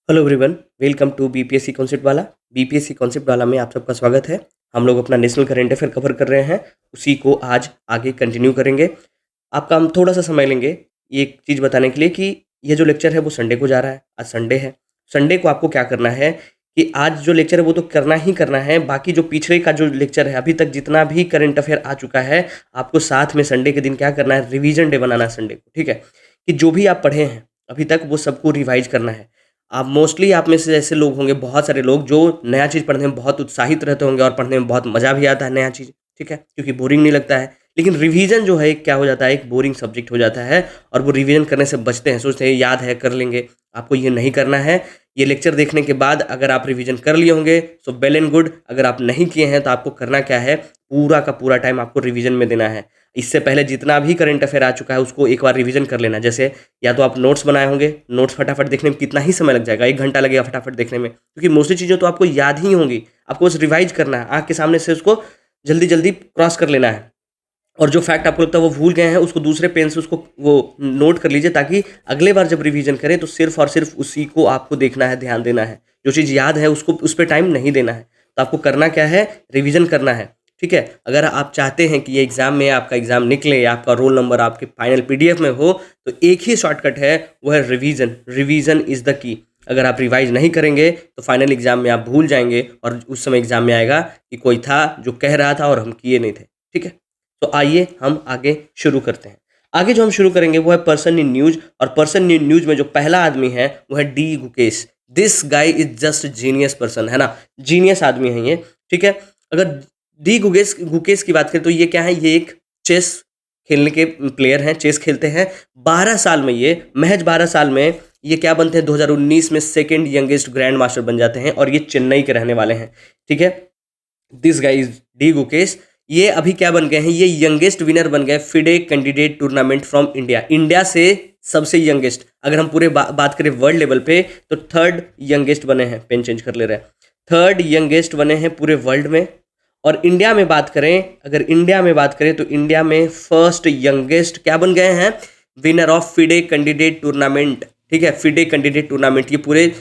Hello everyone, welcome to BPSC concept वाला। BPSC concept वाला में आप सबका स्वागत है। हम लोग अपना नेशनल करंट अफेयर कवर कर रहे हैं, उसी को आज आगे कंटिन्यू करेंगे। आपका हम थोड़ा सा समय लेंगे ये एक चीज़ बताने के लिए कि ये जो लेक्चर है वो संडे को जा रहा है। आज संडे है। संडे को आपको क्या करना है कि आज जो लेक्चर है वो तो करना ही करना है। बाकी जो पिछले का जो लेक्चर है, अभी तक जितना भी करंट अफेयर आ चुका है, आपको साथ में संडे के दिन क्या करना है, रिवीजन डे बनाना है संडे को। ठीक है, कि जो भी आप पढ़े हैं अभी तक वो सबको रिवाइज करना है। आप मोस्टली आप में से ऐसे लोग होंगे, बहुत सारे लोग जो नया चीज़ पढ़ने में बहुत उत्साहित रहते होंगे और पढ़ने में बहुत मज़ा भी आता है नया चीज़। ठीक है, क्योंकि बोरिंग नहीं लगता है। लेकिन रिवीजन जो है एक क्या हो जाता है, एक बोरिंग सब्जेक्ट हो जाता है और वो रिवीजन करने से बचते हैं, सोचते हैं याद है कर लेंगे। आपको ये नहीं करना है। ये लेक्चर देखने के बाद अगर आप रिवीजन कर लिए होंगे सो वेल एंड गुड। अगर आप नहीं किए हैं तो आपको करना क्या है, पूरा का पूरा टाइम आपको रिवीजन में देना है। इससे पहले जितना भी करंट अफेयर आ चुका है उसको एक बार रिवीजन कर लेना। जैसे या तो आप नोट्स बनाए होंगे, नोट्स फटाफट देखने में कितना ही समय लग जाएगा, 1 घंटा लगेगा फटाफट देखने में, क्योंकि मोस्टली चीज़ें तो आपको याद ही होंगी। आपको बस रिवाइज करना है, आँख के सामने से उसको जल्दी जल्दी क्रॉस कर लेना है। और जो फैक्ट आपको लगता है वो भूल गए हैं, उसको दूसरे पेन से उसको वो नोट कर लीजिए, ताकि अगले बार जब रिवीजन करें तो सिर्फ और सिर्फ उसी को आपको देखना है, ध्यान देना है। जो चीज़ याद है उसको उस पर टाइम नहीं देना है। तो आपको करना क्या है, रिवीजन करना है। ठीक है, अगर आप चाहते हैं कि ये एग्ज़ाम में आपका एग्ज़ाम निकले या आपका रोल नंबर आपके फाइनल पीडीएफ में हो, तो एक ही शॉर्टकट है, वो है revision. Revision is the key. अगर आप रिवाइज नहीं करेंगे तो फाइनल एग्ज़ाम में आप भूल जाएंगे और उस समय एग्ज़ाम में आएगा कि कोई था जो कह रहा था और हम किए नहीं थे। ठीक है, तो आइए हम आगे शुरू करते हैं। आगे जो हम शुरू करेंगे वो है पर्सन इन न्यूज। और पर्सन इन न्यूज में जो पहला आदमी है वो है D Gukesh. This guy is just genius person, है ना, जीनियस आदमी है ये। ठीक है, अगर डी गुकेश गुकेश की बात करें तो ये क्या है, ये एक चेस खेलने के प्लेयर हैं, चेस खेलते हैं। 12 साल में, ये महज 12 साल में ये क्या बनते हैं, 2019 में सेकेंड यंगेस्ट ग्रैंड मास्टर बन जाते हैं और ये चेन्नई के रहने वाले हैं। ठीक है, this guy is D Gukesh. ये अभी क्या बन गए हैं, ये यंगेस्ट विनर बन गए FIDE candidate tournament from India. India से सबसे यंगेस्ट, अगर हम पूरे बात करें वर्ल्ड लेवल पे तो थर्ड यंगेस्ट बने हैं। पेन चेंज कर ले रहे हैं, थर्ड यंगेस्ट बने हैं पूरे वर्ल्ड में। और इंडिया में बात करें, अगर इंडिया में बात करें तो इंडिया में फर्स्ट यंगेस्ट क्या बन गए हैं, winner of FIDE candidate tournament. ठीक है, फिडे कैंडिडेट टूर्नामेंट ये पूरे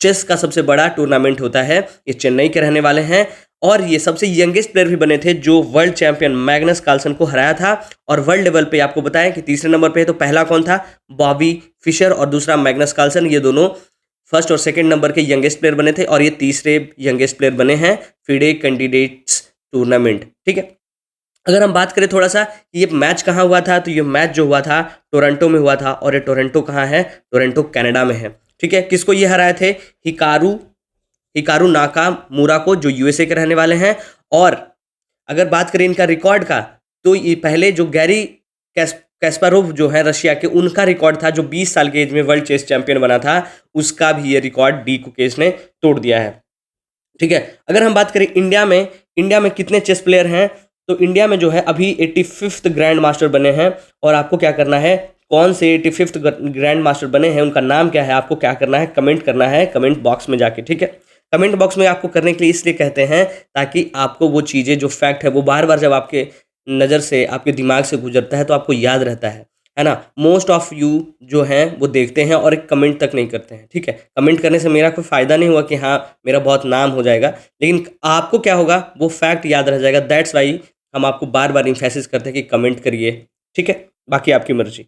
चेस का सबसे बड़ा टूर्नामेंट होता है। ये चेन्नई के रहने वाले हैं और ये सबसे यंगेस्ट प्लेयर भी बने थे जो वर्ल्ड चैंपियन मैग्नस कार्लसन को हराया था। और वर्ल्ड लेवल पे आपको बताया कि तीसरे नंबर पे है, तो पहला कौन था, बॉबी फिशर, और दूसरा मैग्नस कार्लसन। ये दोनों फर्स्ट और सेकंड नंबर के यंगेस्ट प्लेयर बने थे और ये तीसरे यंगेस्ट प्लेयर बने हैं फिडे कैंडिडेट्स टूर्नामेंट। ठीक है, अगर हम बात करें थोड़ा सा कि ये मैच कहाँ हुआ था, तो ये मैच जो हुआ था टोरंटो में हुआ था। और ये टोरंटो कहाँ है, टोरंटो कनाडा में है। ठीक है, किसको ये हराए थे, हिकारू हिकारू नाका मूरा को, जो यूएसए के रहने वाले हैं। और अगर बात करें इनका रिकॉर्ड का, तो ये पहले जो गैरी कैस्पारोव जो है रशिया के, उनका रिकॉर्ड था, जो 20 साल के एज में वर्ल्ड चेस चैंपियन बना था, उसका भी ये रिकॉर्ड डी गुकेश ने तोड़ दिया है। ठीक है, अगर हम बात करें इंडिया में कितने चेस प्लेयर हैं, तो इंडिया में जो है अभी 85th ग्रैंड मास्टर बने हैं। और आपको क्या करना है, कौन से 85th ग्रैंड मास्टर बने हैं, उनका नाम क्या है, आपको क्या करना है, कमेंट करना है कमेंट बॉक्स में जाके। ठीक है, कमेंट बॉक्स में आपको करने के लिए इसलिए कहते हैं ताकि आपको वो चीज़ें, जो फैक्ट है, वो बार बार जब आपके नज़र से, आपके दिमाग से गुजरता है तो आपको याद रहता है ना। मोस्ट ऑफ यू जो हैं वो देखते हैं और एक कमेंट तक नहीं करते हैं। ठीक है, कमेंट करने से मेरा कोई फ़ायदा नहीं हुआ कि हाँ मेरा बहुत नाम हो जाएगा, लेकिन आपको क्या होगा, वो फैक्ट याद रह जाएगा। दैट्स वाई हम आपको बार बार इम्फेसिस करते हैं कि कमेंट करिए। ठीक है, बाकी आपकी मर्जी।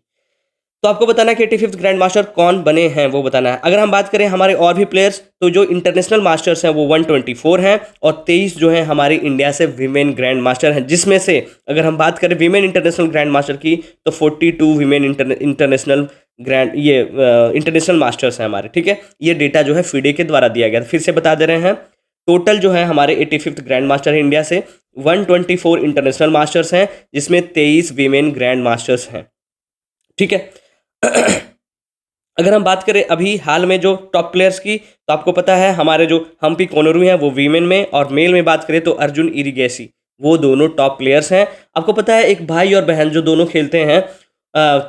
तो आपको बताना है कि 85th ग्रैंड मास्टर कौन बने हैं, वो बताना है। अगर हम बात करें हमारे और भी प्लेयर्स, तो जो इंटरनेशनल मास्टर्स हैं वो 124 हैं और 23 जो हैं हमारे इंडिया से विमेन ग्रैंड मास्टर हैं, जिसमें से अगर हम बात करें विमेन इंटरनेशनल ग्रैंड मास्टर की तो 42 विमेन इंटरनेशनल इंटरनेशनल मास्टर्स हैं हमारे। ठीक है, ये डेटा जो है फिडे के द्वारा दिया गया, फिर से बता दे रहे हैं। टोटल जो है हमारे 85th ग्रैंड मास्टर है इंडिया से, 124 इंटरनेशनल मास्टर्स हैं, जिसमें 23 विमेन ग्रैंड मास्टर्स हैं। ठीक है, अगर हम बात करें अभी हाल में जो टॉप प्लेयर्स की, तो आपको पता है हमारे जो हम्पी कोनोरू हैं वो वीमेन में, और मेल में बात करें तो अर्जुन इरिगेसी, वो दोनों टॉप प्लेयर्स हैं। आपको पता है एक भाई और बहन जो दोनों खेलते हैं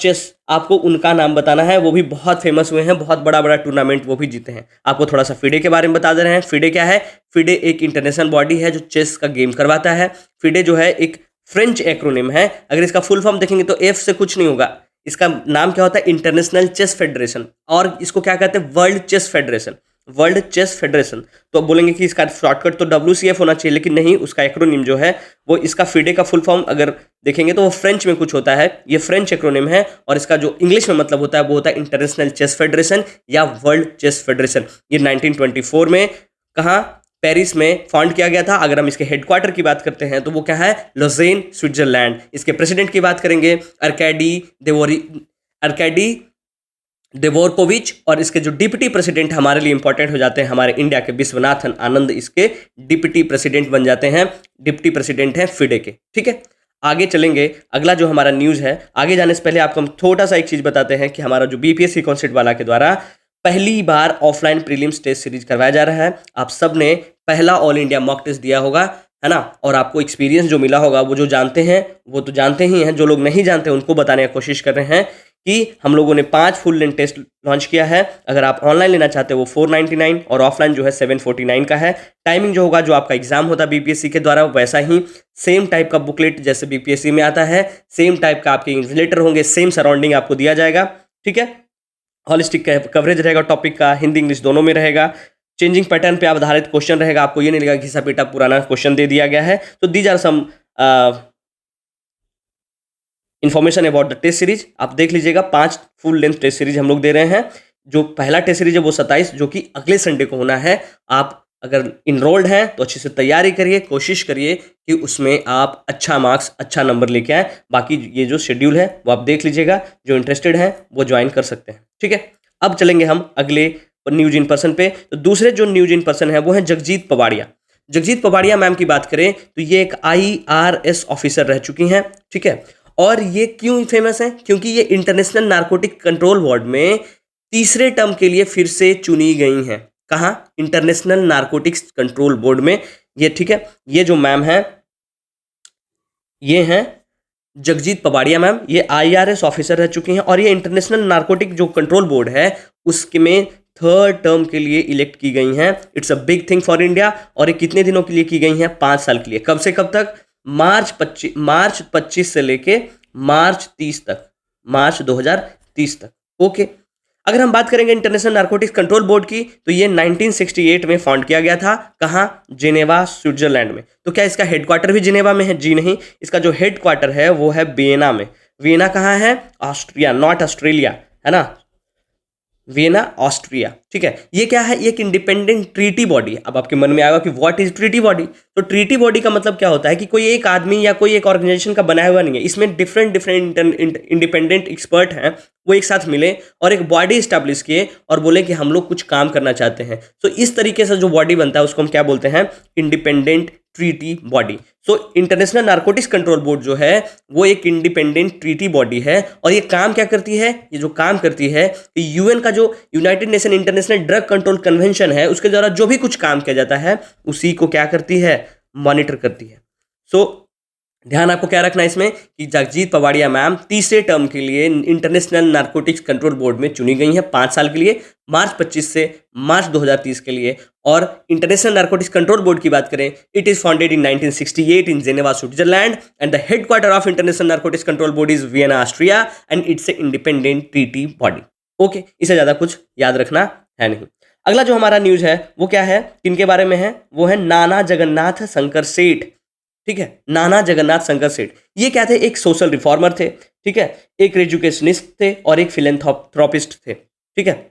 चेस, आपको उनका नाम बताना है। वो भी बहुत फेमस हुए हैं, बहुत बड़ा बड़ा टूर्नामेंट वो भी जीते हैं। आपको थोड़ा सा फिडे के बारे में बता दे रहे हैं। फिडे क्या है, फिडे एक इंटरनेशनल बॉडी है जो चेस का गेम करवाता है। फिडे जो है एक फ्रेंच एक्रोनिम है। अगर इसका फुल फॉर्म देखेंगे तो एफ से कुछ नहीं होगा, इसका नाम क्या होता है, इंटरनेशनल चेस फेडरेशन, और इसको क्या कहते हैं, world chess federation. World chess federation. तो अब बोलेंगे कि इसका शॉर्टकट तो WCF होना चाहिए, लेकिन नहीं, उसका एक्रोनिम जो है वो, इसका FIDE का फुल फॉर्म अगर देखेंगे तो वो फ्रेंच में कुछ होता है, ये फ्रेंच एक्रोनिम है, और इसका जो इंग्लिश में मतलब होता है वो होता है इंटरनेशनल चेस फेडरेशन या वर्ल्ड चेस फेडरेशन। ये 1924 में कहाँ, पेरिस में फाउंड किया गया था। अगर हम इसके हेडक्वार्टर की बात करते हैं तो वो क्या है, लोजेन, स्विट्जरलैंड। इसके प्रेसिडेंट की बात करेंगे अर्कैडी देवोरकोविच, और इसके जो डिप्टी प्रेसिडेंट हमारे लिए इंपॉर्टेंट हो जाते हैं, हमारे इंडिया के विश्वनाथन आनंद इसके डिप्टी प्रेसिडेंट बन जाते हैं। डिप्टी प्रेसिडेंट हैं FIDE के। ठीक है, आगे चलेंगे। अगला जो हमारा न्यूज़ है, आगे जाने से पहले आपको हम थोड़ा सा एक चीज़ बताते हैं कि हमारा जो BPSC कॉन्सेप्ट वाला के द्वारा पहली बार ऑफलाइन प्रीलिम्स टेस्ट सीरीज करवाया जा रहा है। आप सब ने पहला ऑल इंडिया मॉक टेस्ट दिया होगा, है ना, और आपको एक्सपीरियंस जो मिला होगा, वो जो जानते हैं वो तो जानते ही हैं, जो लोग नहीं जानते उनको बताने की कोशिश कर रहे हैं कि हम लोगों ने 5 फुल लेंथ टेस्ट लॉन्च किया है। अगर आप ऑनलाइन लेना चाहते हो वो 499 और ऑफलाइन जो है 749 का है। टाइमिंग जो होगा, जो आपका एग्जाम होता है BPSC के द्वारा, वैसा ही सेम टाइप का बुकलेट जैसे BPSC में आता है, सेम टाइप का आपके इन्विजिलेटर होंगे, सेम सराउंडिंग आपको दिया जाएगा। ठीक है, हॉलिस्टिक कवरेज रहेगा टॉपिक का, हिंदी इंग्लिश दोनों में रहेगा। चेंजिंग पैटर्न पे आधारित क्वेश्चन रहेगा, आपको ये नहीं लगेगा घिसा पीटा पुराना क्वेश्चन दे दिया गया है। तो these are some information about the test series, आप देख लीजिएगा। 5 फुल लेंथ टेस्ट सीरीज हम लोग दे रहे हैं। जो पहला टेस्ट सीरीज है वो 27, जो कि अगले संडे को होना है। आप अगर इनरोल्ड हैं तो अच्छे से तैयारी करिए, कोशिश करिए कि उसमें आप अच्छा मार्क्स, अच्छा नंबर लेके आए। बाकी ये जो शेड्यूल है वो आप देख लीजिएगा, जो इंटरेस्टेड हैं वो ज्वाइन कर सकते हैं। ठीक है, अब चलेंगे हम अगले न्यूज इन पर्सन पे। तो दूसरे जो न्यूज इन पर्सन है वो है जगजीत पवाड़िया। जगजीत पवाड़िया मैम की बात करें तो ये एक IRS ऑफिसर रह चुकी हैं। ठीक है, और ये क्यों फेमस है, क्योंकि ये इंटरनेशनल नारकोटिक कंट्रोल बोर्ड में तीसरे टर्म के लिए फिर से चुनी गई हैं। कहाँ, इंटरनेशनल नारकोटिक्स कंट्रोल बोर्ड में ये। ठीक है, ये जो मैम है ये हैं जगजीत पवाड़िया मैम, ये IRS ऑफिसर रह चुकी हैं, और ये इंटरनेशनल नारकोटिक जो कंट्रोल बोर्ड है उसके में 3rd टर्म के लिए इलेक्ट की गई हैं। It's a big thing for India. और ये कितने दिनों के लिए की गई हैं, 5 साल के लिए। कब से कब तक, मार्च 25 से लेके मार्च 30 तक, मार्च 2030 तक। ओके, अगर हम बात करेंगे इंटरनेशनल नारकोटिक्स कंट्रोल बोर्ड की, तो ये 1968 में फाउंड किया गया था। कहाँ, जिनेवा, स्विट्जरलैंड में। तो क्या इसका हेडक्वार्टर भी जिनेवा में है? जी नहीं, इसका जो हेडक्वार्टर है वो है वियना में। वियना कहाँ है, ऑस्ट्रिया, नॉट ऑस्ट्रेलिया, है ना, वियना ऑस्ट्रिया। ठीक है, ये क्या है, एक इंडिपेंडेंट ट्रीटी बॉडी। अब आपके मन में आएगा कि व्हाट इज ट्रीटी बॉडी। तो ट्रीटी बॉडी का मतलब क्या होता है कि कोई एक आदमी या कोई एक ऑर्गेनाइजेशन का बनाया हुआ नहीं है। इसमें डिफरेंट इंडिपेंडेंट एक्सपर्ट हैं, वो एक साथ मिले और एक बॉडी इस्टेब्लिश किए और बोले कि हम लोग कुछ काम करना चाहते हैं। तो इस तरीके से जो बॉडी बनता है उसको हम क्या बोलते हैं, independent treaty body. So international narcotics control board जो है वो एक इंडिपेंडेंट ट्रीटी बॉडी है। और ये काम क्या करती है, ये जो काम करती है कि यूएन का जो United nation international drug control convention है उसके द्वारा जो भी कुछ काम किया जाता है उसी को क्या करती है, मॉनिटर करती है। सो ध्यान आपको क्या रखना है इसमें कि जगजीत पवाड़िया मैम तीसरे टर्म के लिए इंटरनेशनल नारकोटिक्स कंट्रोल बोर्ड में चुनी गई हैं 5 साल के लिए, मार्च 25 से मार्च 2030 के लिए। और इंटरनेशनल नारकोटिक्स कंट्रोल बोर्ड की बात करें, it is founded in 1968 in Geneva, Switzerland, and the headquarter of international narcotics control board is Vienna, Austria, and it's a independent treaty body. Okay, इसे ज्यादा कुछ याद रखना है नहीं। अगला जो हमारा न्यूज है वो क्या है, किनके बारे में है, वो है नाना जगन्नाथ शंकर सेठ। ठीक है, नाना जगन्नाथ शंकर सेठ ये क्या थे, एक सोशल रिफॉर्मर थे। ठीक है, एक एजुकेशनिस्ट थे और एक फिलेंथ्रोपिस्ट थे। ठीक है,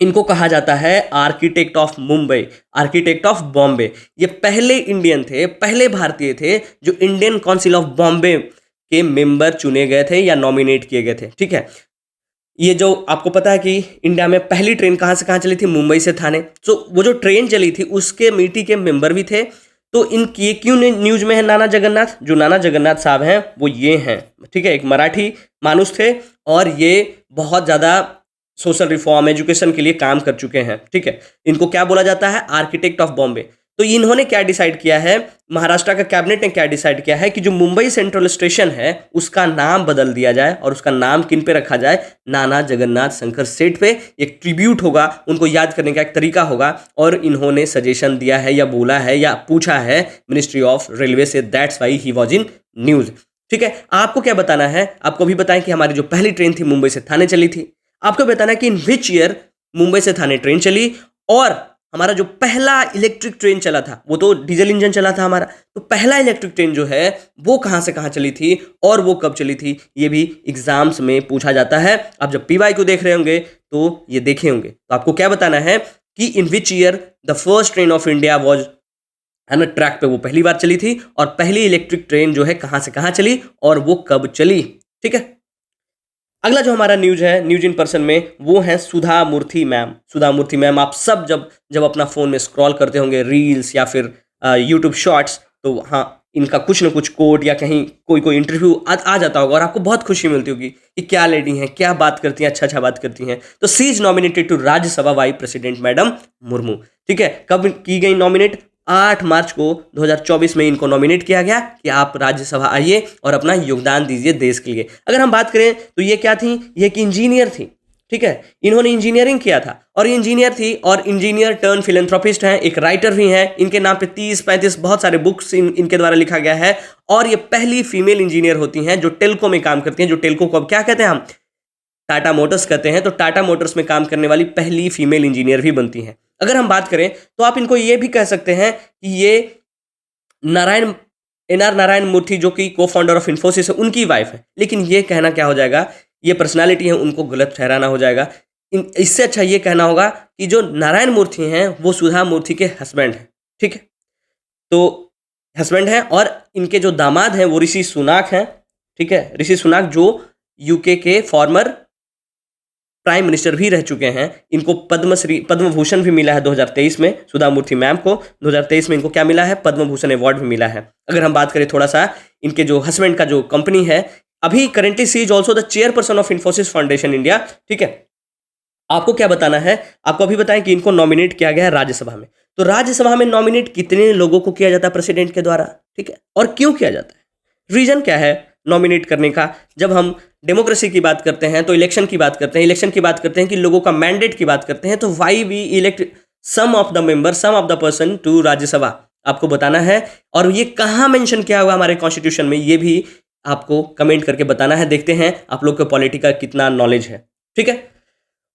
इनको कहा जाता है architect of Mumbai, architect of Bombay. ये पहले इंडियन थे, पहले भारतीय थे जो इंडियन काउंसिल ऑफ बॉम्बे के मेंबर चुने गए थे या नॉमिनेट किए गए थे। ठीक है, ये जो आपको पता है कि इंडिया में पहली ट्रेन कहाँ से कहाँ चली थी, मुंबई से थाने। तो वो जो ट्रेन चली थी उसके कमेटी के मेंबर भी थे। तो इनकी क्यों न्यूज में है नाना जगन्नाथ, जो नाना जगन्नाथ साहब हैं वो ये हैं। ठीक है, एक मराठी मानुस थे और ये बहुत ज़्यादा सोशल रिफॉर्म, एजुकेशन के लिए काम कर चुके हैं। ठीक है, इनको क्या बोला जाता है, आर्किटेक्ट ऑफ बॉम्बे। तो इन्होंने क्या डिसाइड किया है, महाराष्ट्र का कैबिनेट ने क्या डिसाइड किया है कि जो मुंबई सेंट्रल स्टेशन है उसका नाम बदल दिया जाए और उसका नाम किन पे रखा जाए, नाना जगन्नाथ शंकर सेठ पे। एक ट्रिब्यूट होगा, उनको याद करने का एक तरीका होगा। और इन्होंने सजेशन दिया है या बोला है या पूछा है मिनिस्ट्री ऑफ रेलवे से, that's why he was in news. ठीक है, आपको क्या बताना है, आपको भी बताएं कि हमारी जो पहली ट्रेन थी मुंबई से थाने चली थी। आपको बताना है कि इन विच ईयर मुंबई से थाने ट्रेन चली और हमारा जो पहला इलेक्ट्रिक ट्रेन चला था, वो तो डीजल इंजन चला था हमारा, तो पहला इलेक्ट्रिक ट्रेन जो है वो कहाँ से कहाँ चली थी और वो कब चली थी, ये भी एग्जाम्स में पूछा जाता है। आप जब पीवाई को देख रहे होंगे तो ये देखे होंगे, तो आपको क्या बताना है कि in which year the first train of India was, है ना, ट्रैक पे वो पहली बार चली थी, और पहली इलेक्ट्रिक ट्रेन जो है कहाँ से कहाँ चली और वो कब चली। ठीक है, अगला जो हमारा न्यूज है, न्यूज इन पर्सन में, वो है सुधा मूर्ति मैम। सुधा मूर्ति मैम, आप सब जब जब अपना फोन में स्क्रॉल करते होंगे रील्स या फिर यूट्यूब शॉर्ट्स, तो हाँ इनका कुछ ना कुछ कोड या कहीं कोई कोई इंटरव्यू आ जाता होगा और आपको बहुत खुशी मिलती होगी कि क्या लेडी हैं, क्या बात करती हैं, अच्छा बात करती हैं। तो she is nominated to Rajya Sabha by president madam Murmu. ठीक है, कब की गई नॉमिनेट? 8 मार्च को 2024 में इनको नॉमिनेट किया गया कि आप राज्यसभा आइए और अपना योगदान दीजिए देश के लिए। अगर हम बात करें तो ये क्या थी, ये एक इंजीनियर थी। ठीक है, इन्होंने इंजीनियरिंग किया था और ये इंजीनियर थी और इंजीनियर टर्न फिलेंथ्रोपिस्ट हैं, एक राइटर भी हैं। इनके नाम पे 30-35 बहुत सारे बुक्स इनके द्वारा लिखा गया है, और ये पहली फीमेल इंजीनियर होती हैं जो टेल्को में काम करती हैं। जो टेल्को को अब क्या कहते हैं हम, टाटा मोटर्स कहते हैं। तो टाटा मोटर्स में काम करने वाली पहली फीमेल इंजीनियर भी बनती हैं। अगर हम बात करें तो आप इनको ये भी कह सकते हैं कि ये एनआर नारायण मूर्ति जो कि को फाउंडर ऑफ इन्फोसिस है, उनकी वाइफ है। लेकिन ये कहना क्या हो जाएगा, ये पर्सनालिटी है, उनको गलत ठहराना हो जाएगा। इससे अच्छा ये कहना होगा कि जो नारायण मूर्ति हैं वो सुधा मूर्ति के हस्बैंड हैं। ठीक है, तो हस्बैंड हैं, और इनके जो दामाद हैं वो ऋषि सुनाक हैं। ठीक है, ऋषि सुनाक जो यूके के फॉर्मर प्राइम मिनिस्टर भी रह चुके हैं। इनको पद्म भूषण भी मिला है 2023 में। सुधा मूर्ति मैम को 2023 में इनको क्या मिला है, पद्म भूषण अवार्ड भी मिला है। अगर हम बात करें थोड़ा सा इनके जो हस्बैंड का जो कंपनी है, अभी currently she is also the chairperson of Infosys foundation India. ठीक है, आपको क्या बताना है, आपको अभी बताएं कि इनको नॉमिनेट किया गया है राज्यसभा में। तो राज्यसभा में नॉमिनेट कितने लोगों को किया जाता है प्रेसिडेंट के द्वारा, ठीक है, और क्यों किया जाता है, रीजन क्या है नॉमिनेट करने का? जब हम डेमोक्रेसी की बात करते हैं तो इलेक्शन की बात करते हैं, इलेक्शन की बात करते हैं कि लोगों का मैंडेट की बात करते हैं, तो why we elect some of the member, some of the person to Rajya Sabha, आपको बताना है। और ये कहाँ मेंशन किया हुआ हमारे कॉन्स्टिट्यूशन में, ये भी आपको कमेंट करके बताना है। देखते हैं आप लोग को पॉलिटी का कितना नॉलेज है। ठीक है,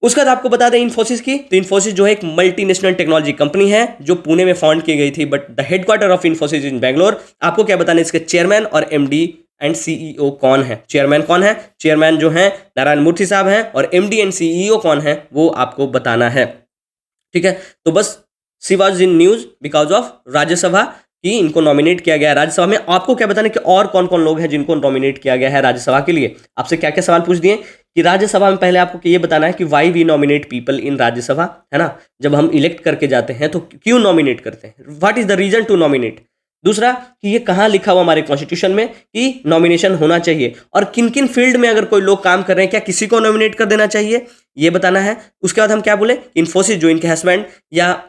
उसके बाद आपको बता दें इन्फोसिस की, तो इन्फोसिस जो है एक मल्टीनेशनल टेक्नोलॉजी कंपनी है जो पुणे में फाउंड की गई थी, but the headquarter of Infosys in Bangalore. आपको क्या बताना है, इसके चेयरमैन और एमडी एंड सीईओ कौन है? चेयरमैन कौन है? चेयरमैन जो है नारायण मूर्ति साहब हैं, और एमडी एंड सीईओ कौन है वो आपको बताना है। ठीक है, तो बस she was in news because of Rajya Sabha कि इनको नॉमिनेट किया गया है राज्यसभा में। आपको क्या बताना कि और कौन कौन लोग हैं जिनको नॉमिनेट किया गया है राज्यसभा के लिए? आपसे क्या क्या सवाल पूछ दिए कि राज्यसभा में, पहले आपको ये बताना है कि why we nominate people in Rajya Sabha, है ना, जब हम इलेक्ट करके जाते हैं तो क्यों नॉमिनेट करते हैं, what is the reason to nominate. दूसरा कि ये कहाँ लिखा हुआ हमारे कॉन्स्टिट्यूशन में कि नॉमिनेशन होना चाहिए, और किन किन फील्ड में अगर कोई लोग काम कर रहे हैं क्या किसी को नॉमिनेट कर देना चाहिए, ये बताना है। उसके बाद हम क्या बोले, इन्फोसिस जो इनके हस्बैंड या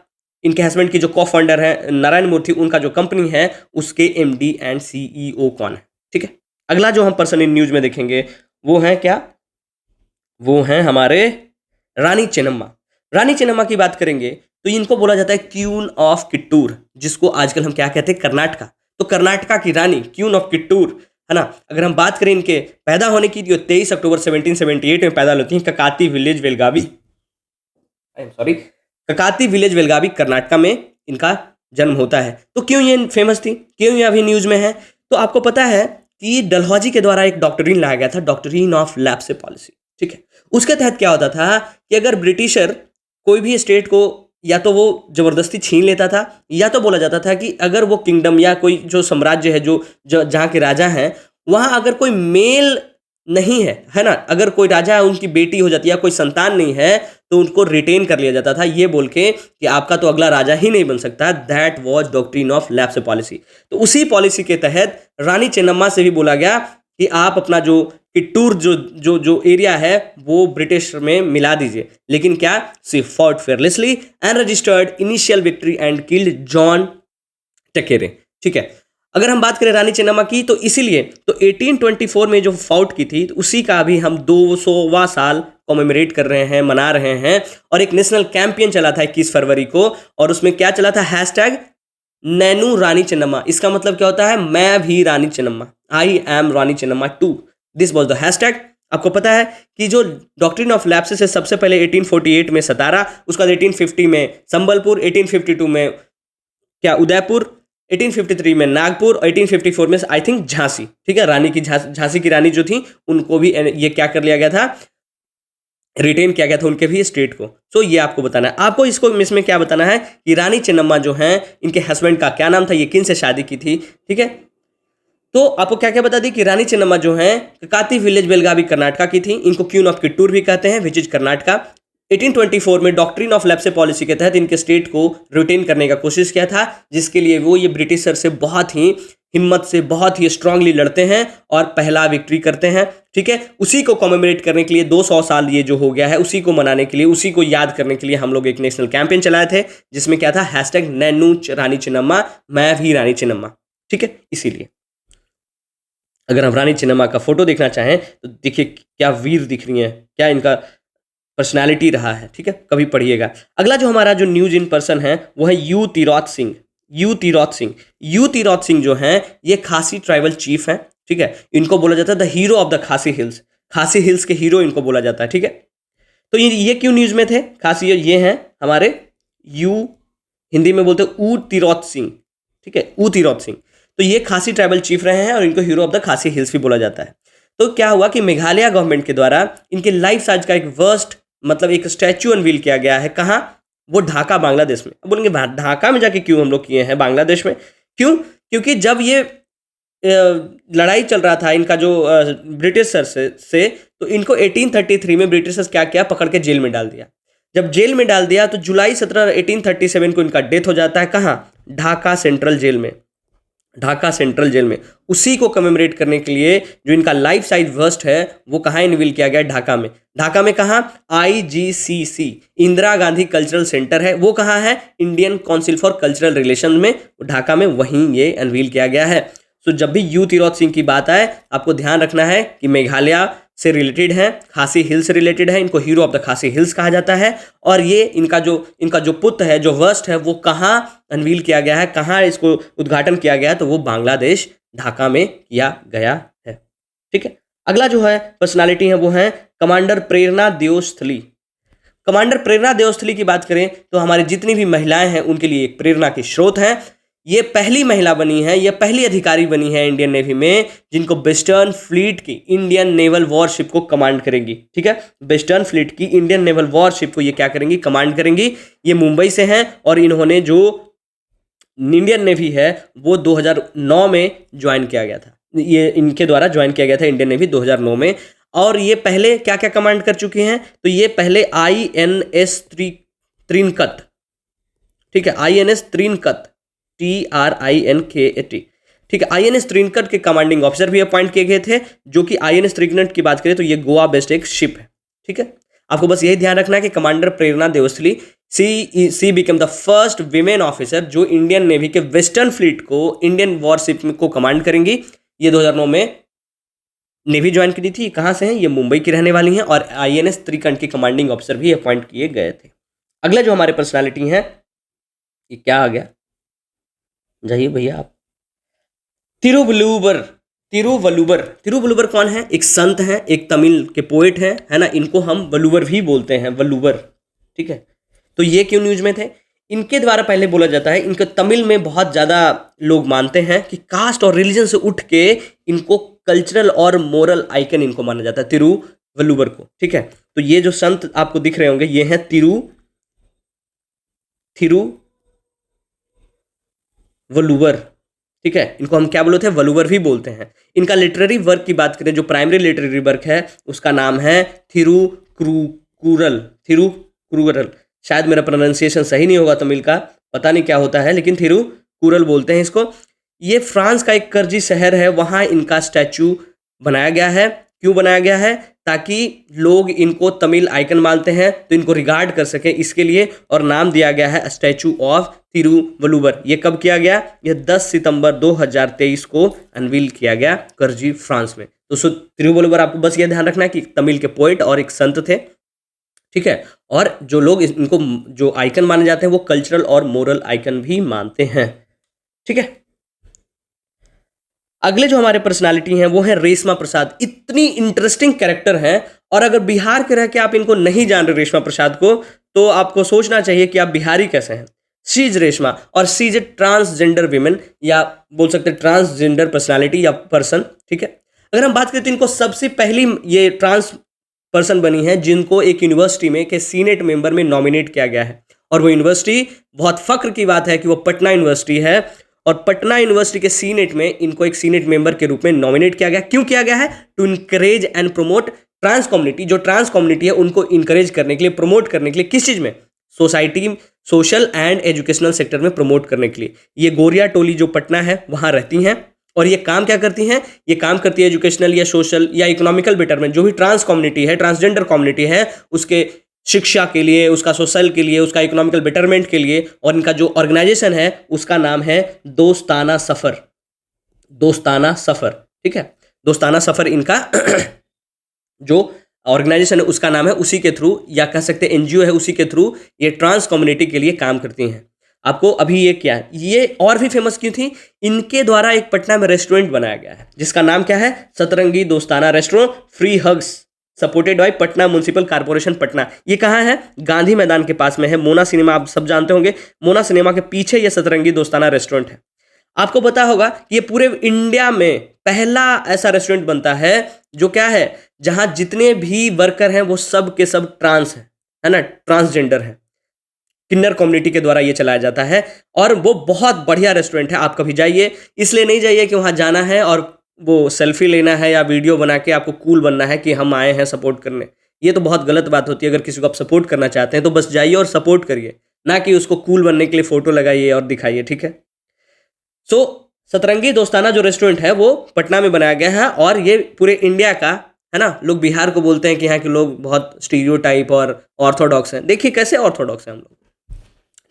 इनके हस्बैंड की जो को फाउंडर है नारायण मूर्ति, उनका जो कंपनी है उसके एमडी एंड सीईओ कौन है। ठीक है, अगला जो हम पर्सन इन न्यूज में देखेंगे वो है क्या, वो हैं हमारे रानी चेन्नम्मा। रानी चेन्नम्मा की बात करेंगे तो इनको बोला जाता है क्वीन ऑफ किट्टूर, जिसको आजकल हम क्या कहते हैं, कर्नाटका। तो कर्नाटका की रानी, क्वीन ऑफ किट्टूर, है ना। अगर हम बात करें इनके पैदा होने की, तो 23 अक्टूबर 1778 में पैदा होती हैं Kakati village Belagavi, sorry Kakati village Belagavi Karnataka में इनका जन्म होता है। तो क्यों ये फेमस थी, क्यों ये अभी न्यूज में है? तो आपको पता है कि डलहौजी के द्वारा एक डॉक्ट्रिन लाया गया था, डॉक्ट्रिन ऑफ लैप्से पॉलिसी। ठीक है, उसके तहत क्या होता था कि अगर ब्रिटिशर कोई भी स्टेट को या तो वो जबरदस्ती छीन लेता था, या तो बोला जाता था कि अगर वो किंगडम या कोई जो साम्राज्य है जो जहाँ के राजा हैं वहाँ अगर कोई मेल नहीं है ना, अगर कोई राजा है उनकी बेटी हो जाती है या कोई संतान नहीं है तो उनको रिटेन कर लिया जाता था, ये बोल के कि आपका तो अगला राजा ही नहीं बन सकता। That was doctrine of lapse policy. तो उसी पॉलिसी के तहत रानी चेन्नम्मा से भी बोला गया कि आप अपना जो किट्टूर जो एरिया है वो ब्रिटिश में मिला दीजिए। लेकिन क्या, she fought fearlessly and registered initial victory and killed John Thackeray. ठीक है, अगर हम बात करें रानी चेन्नम्मा की तो इसीलिए तो 1824 में जो फाउट की थी तो उसी का भी हम 200वां साल कॉमेमोरेट कर रहे हैं, मना रहे हैं। और एक नेशनल कैंपेन चला था 21 फरवरी को, और उसमें क्या चला था, हैशटैग नैनू रानी चेन्नम्मा। इसका मतलब क्या होता है, मैं भी Rani Chennamma, I am Rani Chennamma too. This was the hashtag. आपको पता है कि जो डॉक्ट्रिन ऑफ लैप्सेस है सबसे पहले 1848 में सतारा, उसके बाद 1850 में संबलपुर, 1852 में क्या उदयपुर, 1853 में नागपुर और 1854 में आई थिंक झांसी, ठीक है, रानी की झांसी की रानी जो थी उनको भी ये क्या कर लिया गया था, रिटेन किया गया था उनके भी स्टेट को। सो ये आपको बताना है। आपको इसको इसमें क्या बताना है कि रानी चेन्नम्मा जो हैं इनके हस्बैंड का क्या नाम था, ये किन से शादी की थी, ठीक है। तो आपको क्या क्या बता दी कि रानी चेन्नम्मा जो हैं काती विलेज बेलगावी कर्नाटका की थी, इनको क्वीन ऑफ किट्टूर भी कहते हैं, विच इज कर्नाटका। 1824 में डॉक्ट्रिन ऑफ लेप्से पॉलिसी के तहत इनके स्टेट को रिटेन करने का कोशिश किया था, जिसके लिए वो ये ब्रिटिशर से बहुत ही हिम्मत से बहुत ही स्ट्रांगली लड़ते हैं और पहला विक्ट्री करते हैं, ठीक है। उसी को कॉमेमोरेट करने के लिए 200 साल ये जो हो गया है, उसी को मनाने के लिए, उसी को याद करने के लिए हम लोग एक नेशनल कैंपेन चलाए थे, जिसमें क्या था, हैशटैग नैनू रानी चिन्नम्मा, मैं भी रानी चिन्नम्मा, ठीक है। इसीलिए अगर हम रानी चिन्नम्मा का फोटो देखना चाहें तो देखिए क्या वीर दिख रही हैं, क्या इनका पर्सनालिटी रहा है, ठीक है, कभी पढ़िएगा। अगला जो हमारा जो न्यूज इन पर्सन है वो है यू तिरोत सिंह। यू तिरोत सिंह, यू तिरोत सिंह जो हैं ये खासी ट्राइबल चीफ हैं, ठीक है। इनको बोला जाता है द हीरो ऑफ द खासी हिल्स, खासी हिल्स के हीरो इनको बोला जाता है, ठीक है। तो ये क्यों न्यूज में थे, खासी ये हैं हमारे यू, हिंदी में बोलते हैं ऊ तिरोत सिंह, ठीक है, ऊ तिरोत सिंह। तो ये खासी ट्राइबल चीफ रहे हैं और इनको हीरो ऑफ द खासी हिल्स भी बोला जाता है। तो क्या हुआ कि मेघालय गवर्नमेंट के द्वारा इनके लाइफ साइज का एक वर्स्ट मतलब एक स्टैचू अनवील किया गया है, कहाँ, वो ढाका बांग्लादेश में। अब बोलेंगे ढाका में जाके क्यों हम लोग किए हैं, बांग्लादेश में क्यों, क्योंकि जब ये लड़ाई चल रहा था इनका जो ब्रिटिशर से तो इनको 1833 में ब्रिटिशर्स क्या किया, पकड़ के जेल में डाल दिया। जब जेल में डाल दिया तो जुलाई 17 1837 को इनका डेथ हो जाता है, कहाँ, ढाका सेंट्रल जेल में, ढाका सेंट्रल जेल में। उसी को कमेमोरेट करने के लिए जो इनका लाइफ साइज वर्स्ट है वो कहाँ इनवील किया गया, ढाका में। ढाका में कहाँ, IGCC Indira Gandhi cultural centre है, वो कहाँ है, Indian council for cultural relation में, ढाका में, वहीं ये अनवील किया गया है। तो जब भी यू तिरोत सिंह की बात आए आपको ध्यान रखना है कि मेघालय से रिलेटेड है, खासी हिल्स से रिलेटेड है, इनको हीरो ऑफ द खासी हिल्स कहा जाता है। और ये इनका जो पुत्र है, जो वर्स्ट है, वो कहाँ अनवील किया गया है, कहाँ इसको उद्घाटन किया गया है, तो वो बांग्लादेश ढाका में किया गया है, ठीक है। अगला जो है पर्सनालिटी है वो है कमांडर प्रेरणा देओस्थली। कमांडर प्रेरणा देओस्थली की बात करें तो हमारी जितनी भी महिलाएं हैं उनके लिए एक प्रेरणा की स्रोत हैं। ये पहली महिला बनी है, ये पहली अधिकारी बनी है इंडियन नेवी में जिनको वेस्टर्न फ्लीट की इंडियन नेवल वॉरशिप को कमांड करेंगी, ठीक है। वेस्टर्न फ्लीट की इंडियन नेवल वॉरशिप को ये क्या करेंगी, कमांड करेंगी। ये मुंबई से हैं और इन्होंने जो इंडियन नेवी है वो 2009 में ज्वाइन किया गया था, ये इनके द्वारा ज्वाइन किया गया था इंडियन नेवी 2009 में। और ये पहले क्या क्या कमांड कर चुके हैं, तो ये पहले INS त्रिनकत, ठीक है, INS त्रिनकत TRINKAT, ठीक है, INS त्रिनकट के कमांडिंग ऑफिसर भी अपॉइंट किए गए थे, जो कि INS त्रिनकट की बात करें तो ये गोवा बेस्ड एक शिप है, ठीक है। आपको बस यही ध्यान रखना है कि commander Prerna Deosthali she become the first women officer जो इंडियन नेवी के वेस्टर्न फ्लीट को इंडियन वॉरशिप को कमांड करेंगी। ये 2009 में नेवी ज्वाइन की थी। कहाँ से हैं, ये मुंबई की रहने वाली हैं और INS त्रिकंठ के कमांडिंग ऑफिसर भी अपॉइंट किए गए थे। अगला जो हमारे पर्सनालिटी हैं, ये क्या आ गया, जाइए भैया आप, तिरुवल्लुवर। तिरुवल्लुवर कौन है, एक संत हैं, एक तमिल के पोएट हैं, है ना, इनको हम वल्लुवर भी बोलते हैं, वल्लुवर, ठीक है। तो ये क्यों न्यूज में थे, इनके द्वारा पहले बोला जाता है, इनको तमिल में बहुत ज़्यादा लोग मानते हैं कि कास्ट और रिलीजन से उठ के इनको कल्चरल और मोरल आइकन इनको माना जाता है, तिरुवल्लुवर को, ठीक है। तो ये जो संत आपको दिख रहे होंगे ये हैं तिरुवल्लुवर, ठीक है। इनको हम क्या बोलते हैं, वल्लुवर भी बोलते हैं। इनका लिटरेरी वर्क की बात करें, जो प्राइमरी लिटरेरी वर्क है उसका नाम है थिरुकुरल। शायद मेरा प्रोनाउंसिएशन सही नहीं होगा तमिल का, पता नहीं क्या होता है, लेकिन थिरुकुरल बोलते हैं इसको। ये फ्रांस का एक कर्जी शहर है, वहाँ इनका स्टैचू बनाया गया है। क्यों बनाया गया है, ताकि लोग इनको तमिल आइकन मानते हैं तो इनको रिगार्ड कर सकें इसके लिए, और नाम दिया गया है स्टैचू ऑफ तिरुवल्लुवर। ये कब किया गया, ये 10 सितंबर 2023 को अनवील किया गया कर्जी फ्रांस में। तो तिरुवल्लुवर आपको बस ये ध्यान रखना है कि तमिल के पोएट और एक संत थे, ठीक है। और जो लोग इनको जो आइकन माने जाते हैं वो कल्चरल और मोरल आइकन भी मानते हैं, ठीक है। अगले जो हमारे पर्सनालिटी हैं वो है रेशमा प्रसाद। इतनी इंटरेस्टिंग कैरेक्टर हैं, और अगर बिहार के रह के आप इनको नहीं जान रहे रेशमा प्रसाद को, तो आपको सोचना चाहिए कि आप बिहारी कैसे हैं। शी इज रेशमा, और she is a transgender women, या बोल सकते हैं ट्रांसजेंडर पर्सनालिटी या पर्सन, ठीक है। अगर हम बात करें तो इनको सबसे पहली ये ट्रांस पर्सन बनी है जिनको एक यूनिवर्सिटी में के सीनेट मेंबर में नॉमिनेट किया गया है, और वो यूनिवर्सिटी, बहुत फख्र की बात है कि वो पटना यूनिवर्सिटी है, और पटना यूनिवर्सिटी के सीनेट में इनको एक सीनेट मेंबर के रूप में नॉमिनेट किया गया। क्यों किया गया है? To encourage and promote trans community. जो ट्रांस कम्युनिटी है उनको इनकरेज करने के लिए, प्रमोट करने के लिए, किस चीज़ में? Society, social and educational sector में प्रमोट करने के लिए। ये गोरिया टोली जो पटना है वहाँ रहती हैं, और ये काम क्या करती हैं? ये काम करती है एजुकेशनल या सोशल या इकोनॉमिकल बेटरमेंट, जो भी ट्रांस कम्युनिटी है, ट्रांसजेंडर कम्युनिटी है, उसके शिक्षा के लिए, उसका सोशल के लिए, उसका इकोनॉमिकल बेटरमेंट के लिए। और इनका जो ऑर्गेनाइजेशन है उसका नाम है दोस्ताना सफ़र। दोस्ताना सफ़र, ठीक है। दोस्ताना सफ़र इनका जो ऑर्गेनाइजेशन है उसका नाम है, उसी के थ्रू, या कह सकते हैं एनजीओ है, उसी के थ्रू ये ट्रांस कम्युनिटी के लिए काम करती हैं। आपको अभी ये क्या है, ये और भी फेमस क्यों थी? इनके द्वारा एक पटना में रेस्टोरेंट बनाया गया है जिसका नाम क्या है? सतरंगी दोस्ताना restaurant, free hugs, supported by Patna municipal corporation Patna. ये कहाँ है? गांधी मैदान के पास में है। मोना सिनेमा आप सब जानते होंगे, मोना सिनेमा के पीछे ये सतरंगी दोस्ताना रेस्टोरेंट है। आपको पता होगा कि ये पूरे इंडिया में पहला ऐसा रेस्टोरेंट बनता है जो क्या है, जहां जितने भी वर्कर हैं वो सब के सब ट्रांस हैं, है ना, ट्रांसजेंडर है। किन्नर कम्युनिटी के द्वारा ये चलाया जाता है, और वो बहुत बढ़िया रेस्टोरेंट है। आप कभी जाइए, इसलिए नहीं जाइए कि वहाँ जाना है और वो सेल्फी लेना है या वीडियो बना के आपको कूल बनना है कि हम आए हैं सपोर्ट करने। ये तो बहुत गलत बात होती है। अगर किसी को आप सपोर्ट करना चाहते हैं तो बस जाइए और सपोर्ट करिए, ना कि उसको कूल बनने के लिए फ़ोटो लगाइए और दिखाइए, ठीक है। सो सतरंगी दोस्ताना जो रेस्टोरेंट है वो पटना में बनाया गया है, और ये पूरे इंडिया का है ना। लोग बिहार को बोलते हैं कि यहाँ के लोग बहुत स्टीरियोटाइप और ऑर्थोडॉक्स हैं। देखिए कैसे ऑर्थोडॉक्स हैं हम लोग,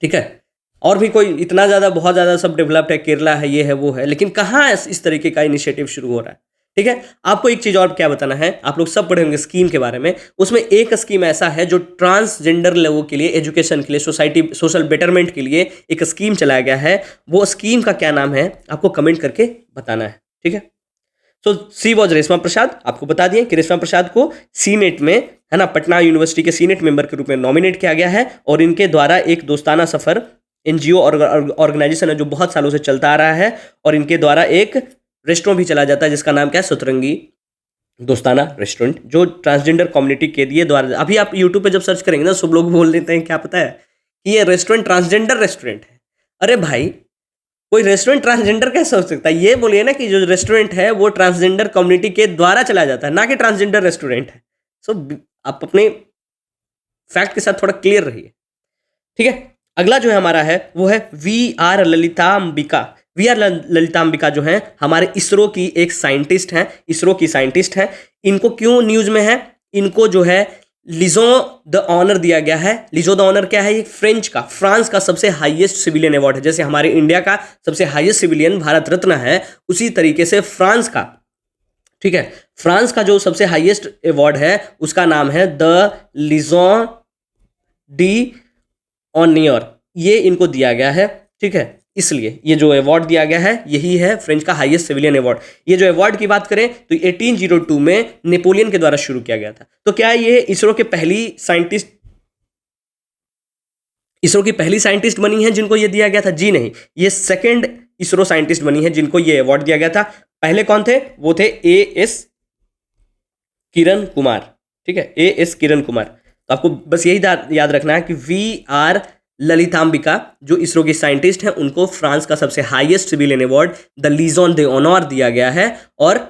ठीक है। और भी कोई इतना ज़्यादा, बहुत ज़्यादा सब डेवलप्ड है, केरला है, ये है, वो है, लेकिन कहाँ इस तरीके का इनिशिएटिव शुरू हो रहा है, ठीक है। आपको एक चीज़ और क्या बताना है, आप लोग सब पढ़े होंगे स्कीम के बारे में। उसमें एक स्कीम ऐसा है जो ट्रांसजेंडर लोगों के लिए, एजुकेशन के लिए, सोसाइटी, सोशल बेटरमेंट के लिए एक स्कीम चलाया गया है। वो स्कीम का क्या नाम है आपको कमेंट करके बताना है, ठीक है। सो सी वॉज रेशमा प्रसाद। आपको बता दिए कि रेशमा प्रसाद को सीनेट में, है ना, पटना यूनिवर्सिटी के सीनेट मेंबर के रूप में नॉमिनेट किया गया है, और इनके द्वारा एक दोस्ताना सफ़र एनजीओ ऑर्गेनाइजेशन है जो बहुत सालों से चलता आ रहा है, और इनके द्वारा एक रेस्टोरेंट भी चला जाता है जिसका नाम क्या है? सतरंगी दोस्ताना रेस्टोरेंट, जो ट्रांसजेंडर कम्युनिटी के लिए द्वारा। अभी आप यूट्यूब पे जब सर्च करेंगे ना, सब लोग बोल देते हैं क्या पता है, कि ये रेस्टोरेंट ट्रांसजेंडर रेस्टोरेंट है। अरे भाई, कोई रेस्टोरेंट ट्रांसजेंडर कैसे हो सकता है? ये बोलिए ना कि जो रेस्टोरेंट है वो ट्रांसजेंडर कम्युनिटी के द्वारा चलाया जाता है, ना कि ट्रांसजेंडर रेस्टोरेंट है। सो आप अपने फैक्ट के साथ थोड़ा क्लियर रहिए, ठीक है। अगला जो है हमारा है वो है we are Lalithambika. We are Lalithambika जो है हमारे इसरो की एक साइंटिस्ट हैं, इसरो की साइंटिस्ट हैं। इनको क्यों न्यूज़ में है? इनको जो है लिजो द ऑनर दिया गया है। लिजो द ऑनर क्या है? ये फ्रांस का सबसे हाईएस्ट सिविलियन अवार्ड है। जैसे हमारे इंडिया का सबसे हाईएस्ट सिविलियन भारत रत्न है, उसी तरीके से फ्रांस का, ठीक है, फ्रांस का जो सबसे हाईएस्ट अवार्ड है उसका नाम है द लिजोन डी ऑनियर। ये इनको दिया गया है, ठीक है। इसलिए ये जो अवार्ड दिया गया है यही है फ्रेंच का हाईएस्ट सिविलियन अवार्ड। ये जो अवार्ड की बात करें तो 1802 में नेपोलियन के द्वारा शुरू किया गया था। तो क्या ये इसरो के पहली साइंटिस्ट बनी है जिनको ये दिया गया था? जी नहीं, ये सेकंड इसरो साइंटिस्ट बनी है जिनको ये अवार्ड दिया गया था। पहले कौन थे? वो थे एएस किरण कुमार, ठीक है, एएस किरण कुमार। तो आपको बस यही याद रखना है कि वी आर ललितांबिका जो इसरो की साइंटिस्ट हैं, उनको फ्रांस का सबसे highest civilian award the Legion de honour दिया गया है, और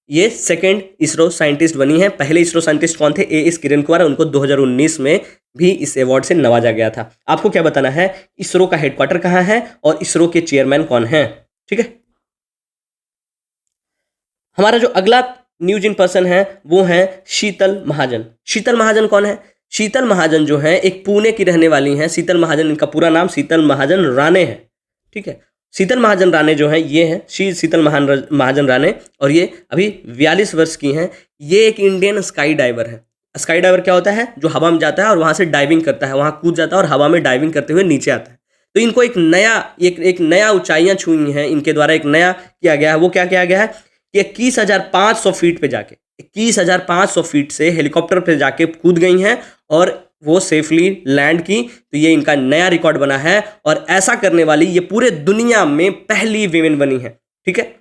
ये सेकंड इसरो साइंटिस्ट बनी है। पहले इसरो साइंटिस्ट कौन थे? एएस किरण कुमार। उनको 2019 में भी इस अवार्ड से नवाजा गया था। आपको क्या बताना है? इसरो का हेडक्वार्टर कहाँ है और इसरो के चेयरमैन कौन है, ठीक है। हमारा जो अगला न्यूज इन पर्सन है वो है शीतल महाजन। शीतल महाजन कौन है? शीतल महाजन जो है एक पुणे की रहने वाली हैं। शीतल महाजन, इनका पूरा नाम शीतल महाजन राणे है, ठीक है। शीतल महाजन राणे जो है ये है शीतल महाजन राणे, और ये अभी 42 वर्ष की हैं। ये एक इंडियन स्काई डाइवर है। स्काई डाइवर क्या होता है? जो हवा में जाता है और वहाँ से डाइविंग करता है, वहाँ कूद जाता है और हवा में डाइविंग करते हुए नीचे आता है। तो इनको एक नया ऊंचाइयां छुई हैं, इनके द्वारा एक नया किया गया है। वो क्या किया गया है कि 21,500 फीट पे जाके 21,500 फीट से हेलीकॉप्टर पे जाके कूद गई हैं और वो सेफली लैंड की। तो ये इनका नया रिकॉर्ड बना है और ऐसा करने वाली ये पूरे दुनिया में पहली वीमेन बनी है। ठीक है,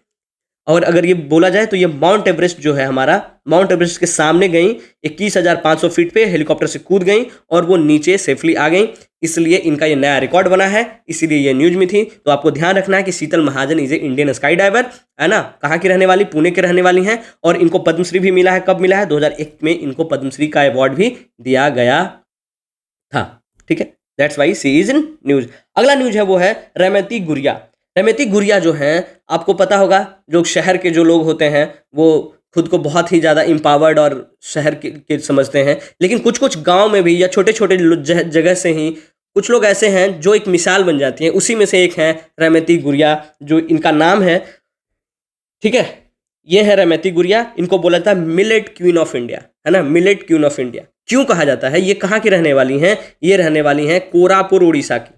और अगर ये बोला जाए तो ये माउंट एवरेस्ट जो है हमारा, माउंट एवरेस्ट के सामने गई, 21,500 फीट पे हेलीकॉप्टर से कूद गई और वो नीचे सेफली आ गई, इसलिए इनका ये नया रिकॉर्ड बना है, इसीलिए ये न्यूज में थी। तो आपको ध्यान रखना है कि Sheetal Mahajan is a Indian skydiver, है ना, कहाँ की रहने वाली, पुणे के रहने वाली हैं और इनको पद्मश्री भी मिला है। कब मिला है? 2001 में इनको पद्मश्री का अवार्ड भी दिया गया था। ठीक है, that's why she is in news. अगला न्यूज है वो है रैमती गुरिया। रैमती गुरिया जो हैं, आपको पता होगा, जो शहर के जो लोग होते हैं वो खुद को बहुत ही ज़्यादा एम्पावर्ड और शहर के समझते हैं, लेकिन कुछ कुछ गांव में भी या छोटे छोटे जगह से ही कुछ लोग ऐसे हैं जो एक मिसाल बन जाती हैं। उसी में से एक है रैमती गुरिया, जो इनका नाम है। ठीक है, ये है रैमती गुरिया। इनको बोला जाता है मिलेट क्वीन ऑफ इंडिया, है ना, मिलेट क्वीन ऑफ इंडिया क्यों कहा जाता है? ये कहाँ की रहने वाली हैं? ये रहने वाली हैं कोरापुर उड़ीसा की,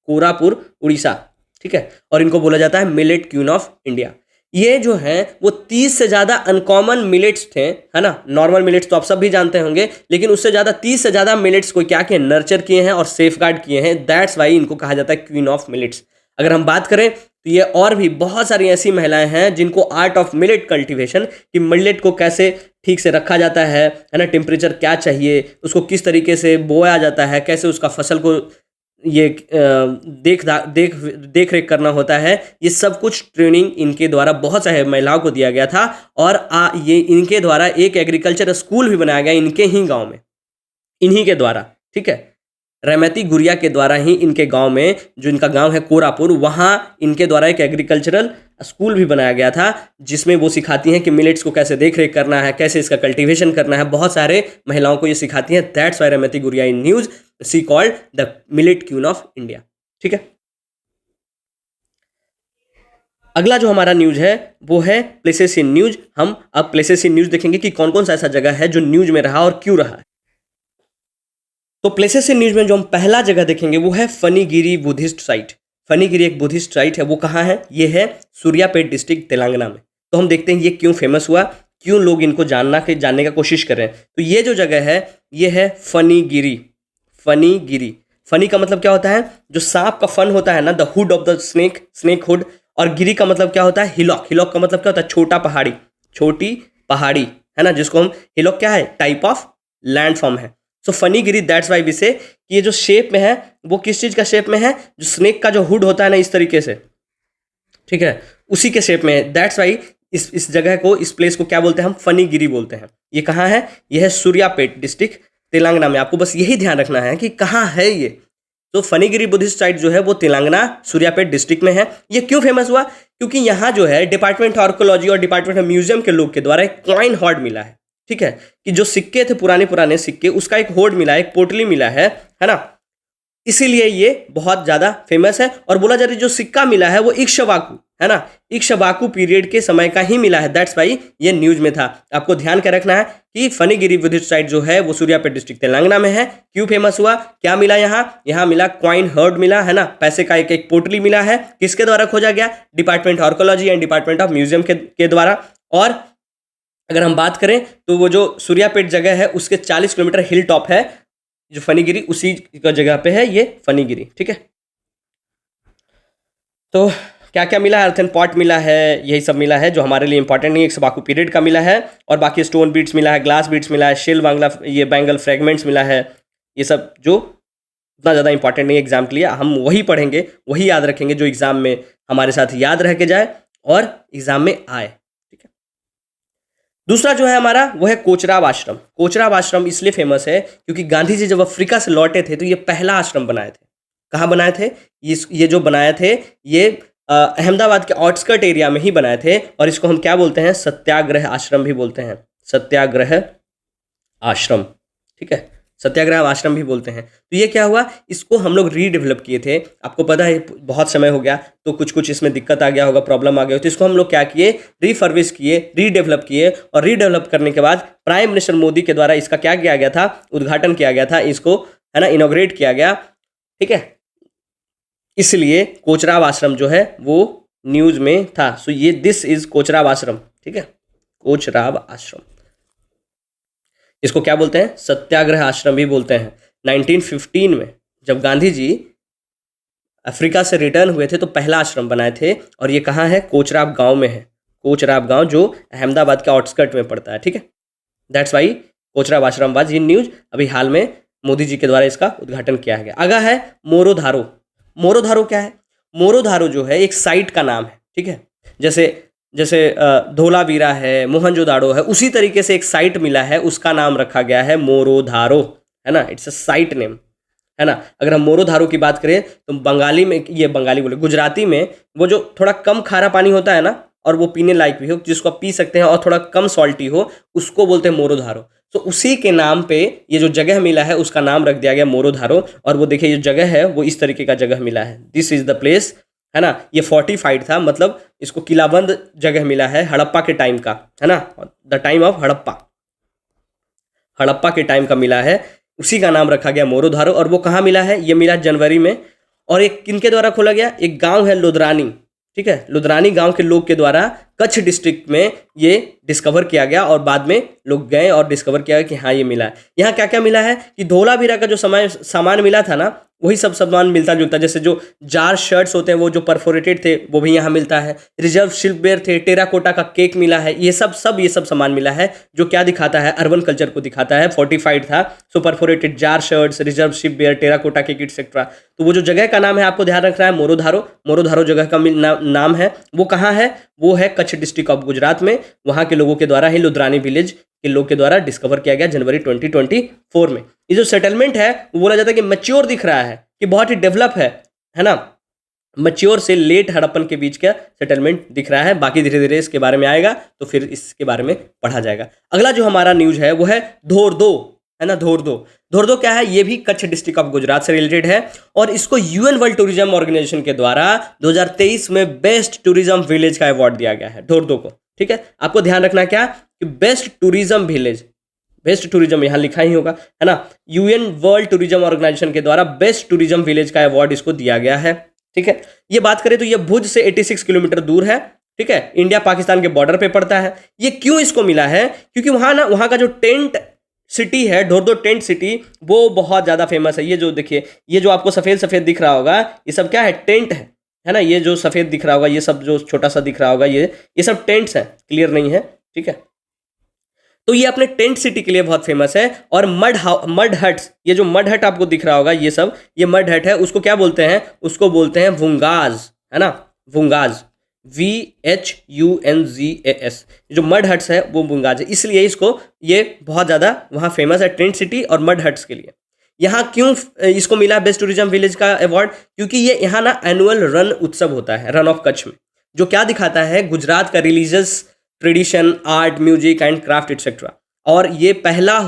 कोरापुर उड़ीसा। ठीक है, और इनको बोला जाता है मिलेट क्वीन ऑफ इंडिया। ये जो है वो 30 से ज़्यादा अनकॉमन मिलेट्स थे, है ना। नॉर्मल मिलेट्स तो आप सब भी जानते होंगे, लेकिन उससे ज़्यादा 30 से ज़्यादा मिलेट्स को क्या किए, नर्चर किए हैं और सेफ गार्ड किए हैं। दैट्स वाई इनको कहा जाता है क्वीन ऑफ मिलेट्स। अगर हम बात करें तो ये और भी बहुत सारी ऐसी महिलाएं हैं जिनको आर्ट ऑफ मिलेट कल्टीवेशन, कि मिलेट को कैसे ठीक से रखा जाता है ना, टेम्परेचर क्या चाहिए, उसको किस तरीके से बोया जाता है, कैसे उसका फसल को ये देख रेख करना होता है, ये सब कुछ ट्रेनिंग इनके द्वारा बहुत सारे महिलाओं को दिया गया था। और ये इनके द्वारा एक एग्रीकल्चर स्कूल भी बनाया गया इनके ही गांव में, इन्हीं के द्वारा। ठीक है, रैमती गुरिया के द्वारा ही इनके गांव में, जो इनका गांव है कोरापुर, वहाँ इनके द्वारा एक एग्रीकल्चरल स्कूल भी बनाया गया था, जिसमें वो सिखाती हैं कि मिलेट्स को कैसे देख रेख करना है, कैसे इसका कल्टीवेशन करना है। बहुत सारे महिलाओं को ये सिखाती हैं। That's why Raimati Ghuriya in news she called the millet queen of India. ठीक है, अगला जो हमारा न्यूज है वो है प्लेसेस इन न्यूज। हम अब प्लेसेस इन न्यूज देखेंगे कि कौन कौन सा ऐसा जगह है जो न्यूज में रहा और क्यों रहा है। तो प्लेसेस इन न्यूज में जो हम पहला जगह देखेंगे वो है फनीगिरी बुद्धिस्ट साइट। फनीगिरी एक बुद्धिस्ट साइट है, वो कहाँ है? ये है सूर्यापेट डिस्ट्रिक्ट तेलंगाना में। तो हम देखते हैं ये क्यों फेमस हुआ, क्यों लोग इनको जानने का कोशिश कर रहे हैं। तो ये जो जगह है ये है फनीगिरी। फनीगिरी, फनी का मतलब क्या होता है? जो सांप का फन होता है ना, the hood of the snake, snake hood. और गिरी का मतलब क्या होता है? हिलॉक। हिलॉक का मतलब क्या होता है? छोटा पहाड़ी, छोटी पहाड़ी, है ना, जिसको हम हिलॉक क्या है? टाइप ऑफ लैंड फॉर्म है। सो फनीगिरी, दैट्स वाई वी से कि ये जो शेप में है वो किस चीज़ का शेप में है? जो स्नेक का जो हुड होता है ना, इस तरीके से, ठीक है, उसी के शेप में है। दैट्स वाई इस जगह को, इस प्लेस को क्या बोलते हैं? हम फनीगिरी बोलते हैं। ये कहाँ है? ये है सूर्यापेट डिस्ट्रिक्ट तेलंगाना में। आपको बस यही ध्यान रखना है कि कहाँ है ये। तो फनीगिरी बुद्धिस्ट साइट जो है वो तेलंगाना सूर्यापेट डिस्ट्रिक्ट में है। ये क्यों फेमस हुआ? क्योंकि यहाँ जो है डिपार्टमेंट ऑफ आर्कोलॉजी और डिपार्टमेंट ऑफ म्यूजियम के लोग के द्वारा एक कॉइन हॉर्ड मिला है। ठीक है, कि जो सिक्के थे पुराने सिक्के, उसका एक होर्ड मिला है, एक पोटली मिला है ना, इसीलिए ये बहुत ज़्यादा फेमस है। और बोला जा रहा है जो सिक्का मिला है वो इक्ष्वाकु, है ना, इक्ष्वाकु पीरियड के समय का ही मिला है। दैट्स वाई ये न्यूज में था। आपको ध्यान क्या रखना है कि फनीगिरी बुद्धिस्ट साइट जो है वो सूर्यापेट डिस्ट्रिक्ट तेलंगाना में है। क्यों फेमस हुआ? क्या मिला यहाँ मिला कॉइन हर्ड मिला, है ना, पैसे का एक पोटली मिला है। किसके द्वारा खोजा गया? Department of archaeology and department of museum के द्वारा। और अगर हम बात करें तो वो जो सूर्यापेट जगह है उसके 40 किलोमीटर हिल टॉप है जो फनीगिरी, उसी का जगह पे है ये फनीगिरी। ठीक है, तो क्या क्या मिला है? अर्थन पॉट मिला है, यही सब मिला है जो हमारे लिए इंपॉर्टेंट नहीं है। इक्ष्वाकु पीरियड का मिला है और बाकी स्टोन बीट्स मिला है, ग्लास बीट्स मिला है, शेल बैंगल फ्रेगमेंट्स मिला है। ये सब जो उतना ज़्यादा इंपॉर्टेंट नहीं है एग्जाम के लिए, हम वही पढ़ेंगे, वही याद रखेंगे जो एग्जाम में हमारे साथ याद रह के जाए और एग्जाम में आए। ठीक है, दूसरा जो है हमारा वो है कोचराब आश्रम। कोचराब आश्रम इसलिए फेमस है क्योंकि गांधी जी जब अफ्रीका से लौटे थे तो ये पहला आश्रम बनाए थे। कहाँ बनाए थे? ये जो बनाए थे ये अहमदाबाद के आउटस्कर्ट एरिया में ही बनाए थे। और इसको हम क्या बोलते हैं? सत्याग्रह आश्रम भी बोलते हैं, सत्याग्रह आश्रम। ठीक है, सत्याग्रह आश्रम भी बोलते हैं। तो ये क्या हुआ? इसको हम लोग रीडेवलप किए थे। आपको पता है बहुत समय हो गया तो कुछ इसमें दिक्कत आ गया होगा, प्रॉब्लम आ गया, तो इसको हम लोग क्या किए? रिफर्बिश किए, रीडेवलप किए। और रीडेवलप करने के बाद प्राइम मिनिस्टर मोदी के द्वारा इसका क्या किया गया था? उद्घाटन किया गया था, इसको, है ना, इनॉग्रेट किया गया। ठीक है, इसलिए कोचराब आश्रम जो है वो न्यूज में था। सो ये दिस इज कोचराब आश्रम, ठीक है, कोचराब आश्रम। इसको क्या बोलते हैं? सत्याग्रह आश्रम भी बोलते हैं। 1915 में जब गांधी जी अफ्रीका से रिटर्न हुए थे तो पहला आश्रम बनाए थे, और ये कहाँ है? कोचराब गांव में है। कोचराब गांव जो अहमदाबाद के आउटस्कर्ट में पड़ता है, ठीक है। दैट्स वाई कोचराब आश्रम वाज इन न्यूज। अभी हाल में मोदी जी के द्वारा इसका उद्घाटन किया गया। आगा है मोरोधारो। मोरोधारो क्या है? मोरोधारो जो है एक साइट का नाम है, ठीक है। जैसे जैसे धोलावीरा है, मोहनजोदाड़ो है, उसी तरीके से एक साइट मिला है, उसका नाम रखा गया है मोरोधारो, है ना। इट्स अ साइट नेम, है ना। अगर हम मोरोधारो की बात करें तो बंगाली में, ये बंगाली बोले, गुजराती में वो जो थोड़ा कम खारा पानी होता है ना, और वो पीने लायक भी हो, जिसको आप पी सकते हैं और थोड़ा कम सॉल्टी हो, उसको बोलते हैं मोरोधारो। तो उसी के नाम पे ये जो जगह मिला है उसका नाम रख दिया गया मोरोधारो। और वो देखिए, ये जगह है वो इस तरीके का जगह मिला है। दिस इज द प्लेस, है ना। ये फोर्टिफाइड था, मतलब इसको किलाबंद जगह मिला है हड़प्पा के टाइम का, है ना। The time of Harappa, Harappa के टाइम का मिला है, उसी का नाम रखा गया मोरोधारो। और वो कहाँ मिला है? ये मिला जनवरी में। और एक किनके द्वारा खोला गया? एक गांव है लुधरानी, ठीक है, लुधरानी गांव के लोग के द्वारा कच्छ डिस्ट्रिक्ट में ये डिस्कवर किया गया। और बाद में लोग गए और डिस्कवर किया कि हाँ ये मिला है। यहाँ क्या क्या मिला है कि धोलावीरा का जो सामान मिला था ना, वही सब सामान मिलता जुलता। जैसे जो जार शर्ट्स होते हैं वो जो परफोरेटेड थे वो भी यहाँ मिलता है। रिजर्व शिल्पवेयर थे, टेराकोटा का केक मिला है। ये सब सामान मिला है, जो क्या दिखाता है? अर्बन कल्चर को दिखाता है। फोर्टिफाइड था, so perforated jar sherds, reserve slipware, terracotta cake etcetera. तो वो जो जगह का नाम है आपको ध्यान रखना है, मोरोधारो। मोरोधारो जगह का नाम है। वो कहाँ है? वो है कच्छ डिस्ट्रिक्ट ऑफ गुजरात में। वहाँ के लोगों के द्वारा ही, लुधरानी विलेज के लोग के द्वारा डिस्कवर किया गया जनवरी 2024 में। ये जो सेटलमेंट है वो बोला जाता है कि मैच्योर दिख रहा है, कि बहुत ही डेवलप है ना। मैच्योर से लेट हड़प्पन के बीच का सेटलमेंट दिख रहा है। बाकी धीरे धीरे इसके बारे में आएगा तो फिर इसके बारे में पढ़ा जाएगा। अगला जो हमारा न्यूज है वो है धोरदो, है ना। धोरदो, धोरदो क्या है? ये भी कच्छ डिस्ट्रिक्ट ऑफ गुजरात से रिलेटेड है। और इसको यूएन वर्ल्ड टूरिज्म ऑर्गेनाइजेशन के द्वारा 2023 में बेस्ट टूरिज्म विलेज का अवार्ड दिया गया है धोरदो को, ठीक है। आपको ध्यान रखना क्या कि best tourism village, best tourism यहाँ लिखा ही होगा, है ना। यूएन वर्ल्ड टूरिज्म ऑर्गेनाइजेशन के द्वारा बेस्ट टूरिज्म विलेज का अवार्ड इसको दिया गया है, ठीक है। ये बात करें तो ये भुज से 86 किलोमीटर दूर है, ठीक है। इंडिया पाकिस्तान के बॉर्डर पे पड़ता है। ये क्यों इसको मिला है? क्योंकि वहाँ का जो टेंट सिटी है, धोरदो टेंट सिटी, वो बहुत ज़्यादा फेमस है। ये जो देखिए, ये जो आपको सफ़ेद सफ़ेद दिख रहा होगा, ये सब क्या है? टेंट है ना। ये जो सफ़ेद दिख रहा होगा, ये सब जो छोटा सा दिख रहा होगा, ये सब टेंट्स हैं, क्लियर नहीं है, ठीक है। तो ये अपने टेंट सिटी के लिए बहुत फेमस है। और मड हट्स, ये जो मड हट आपको दिख रहा होगा, ये मड हट है, उसको क्या बोलते हैं? उसको बोलते हैं वुंगाज, है ना। वुंगाज, VHUNGAS। जो मड हट्स है वो वुंगाज है, इसलिए इसको ये बहुत ज़्यादा वहाँ फेमस है, टेंट सिटी और मड हट्स के लिए। यहाँ क्यों इसको मिला बेस्ट टूरिज्म विलेज का अवार्ड? क्योंकि ये यहाँ ना एनुअल रन उत्सव होता है, रन ऑफ कच्छ में, जो क्या दिखाता है? गुजरात का religious tradition, art, music and craft etcetera. और ये पहला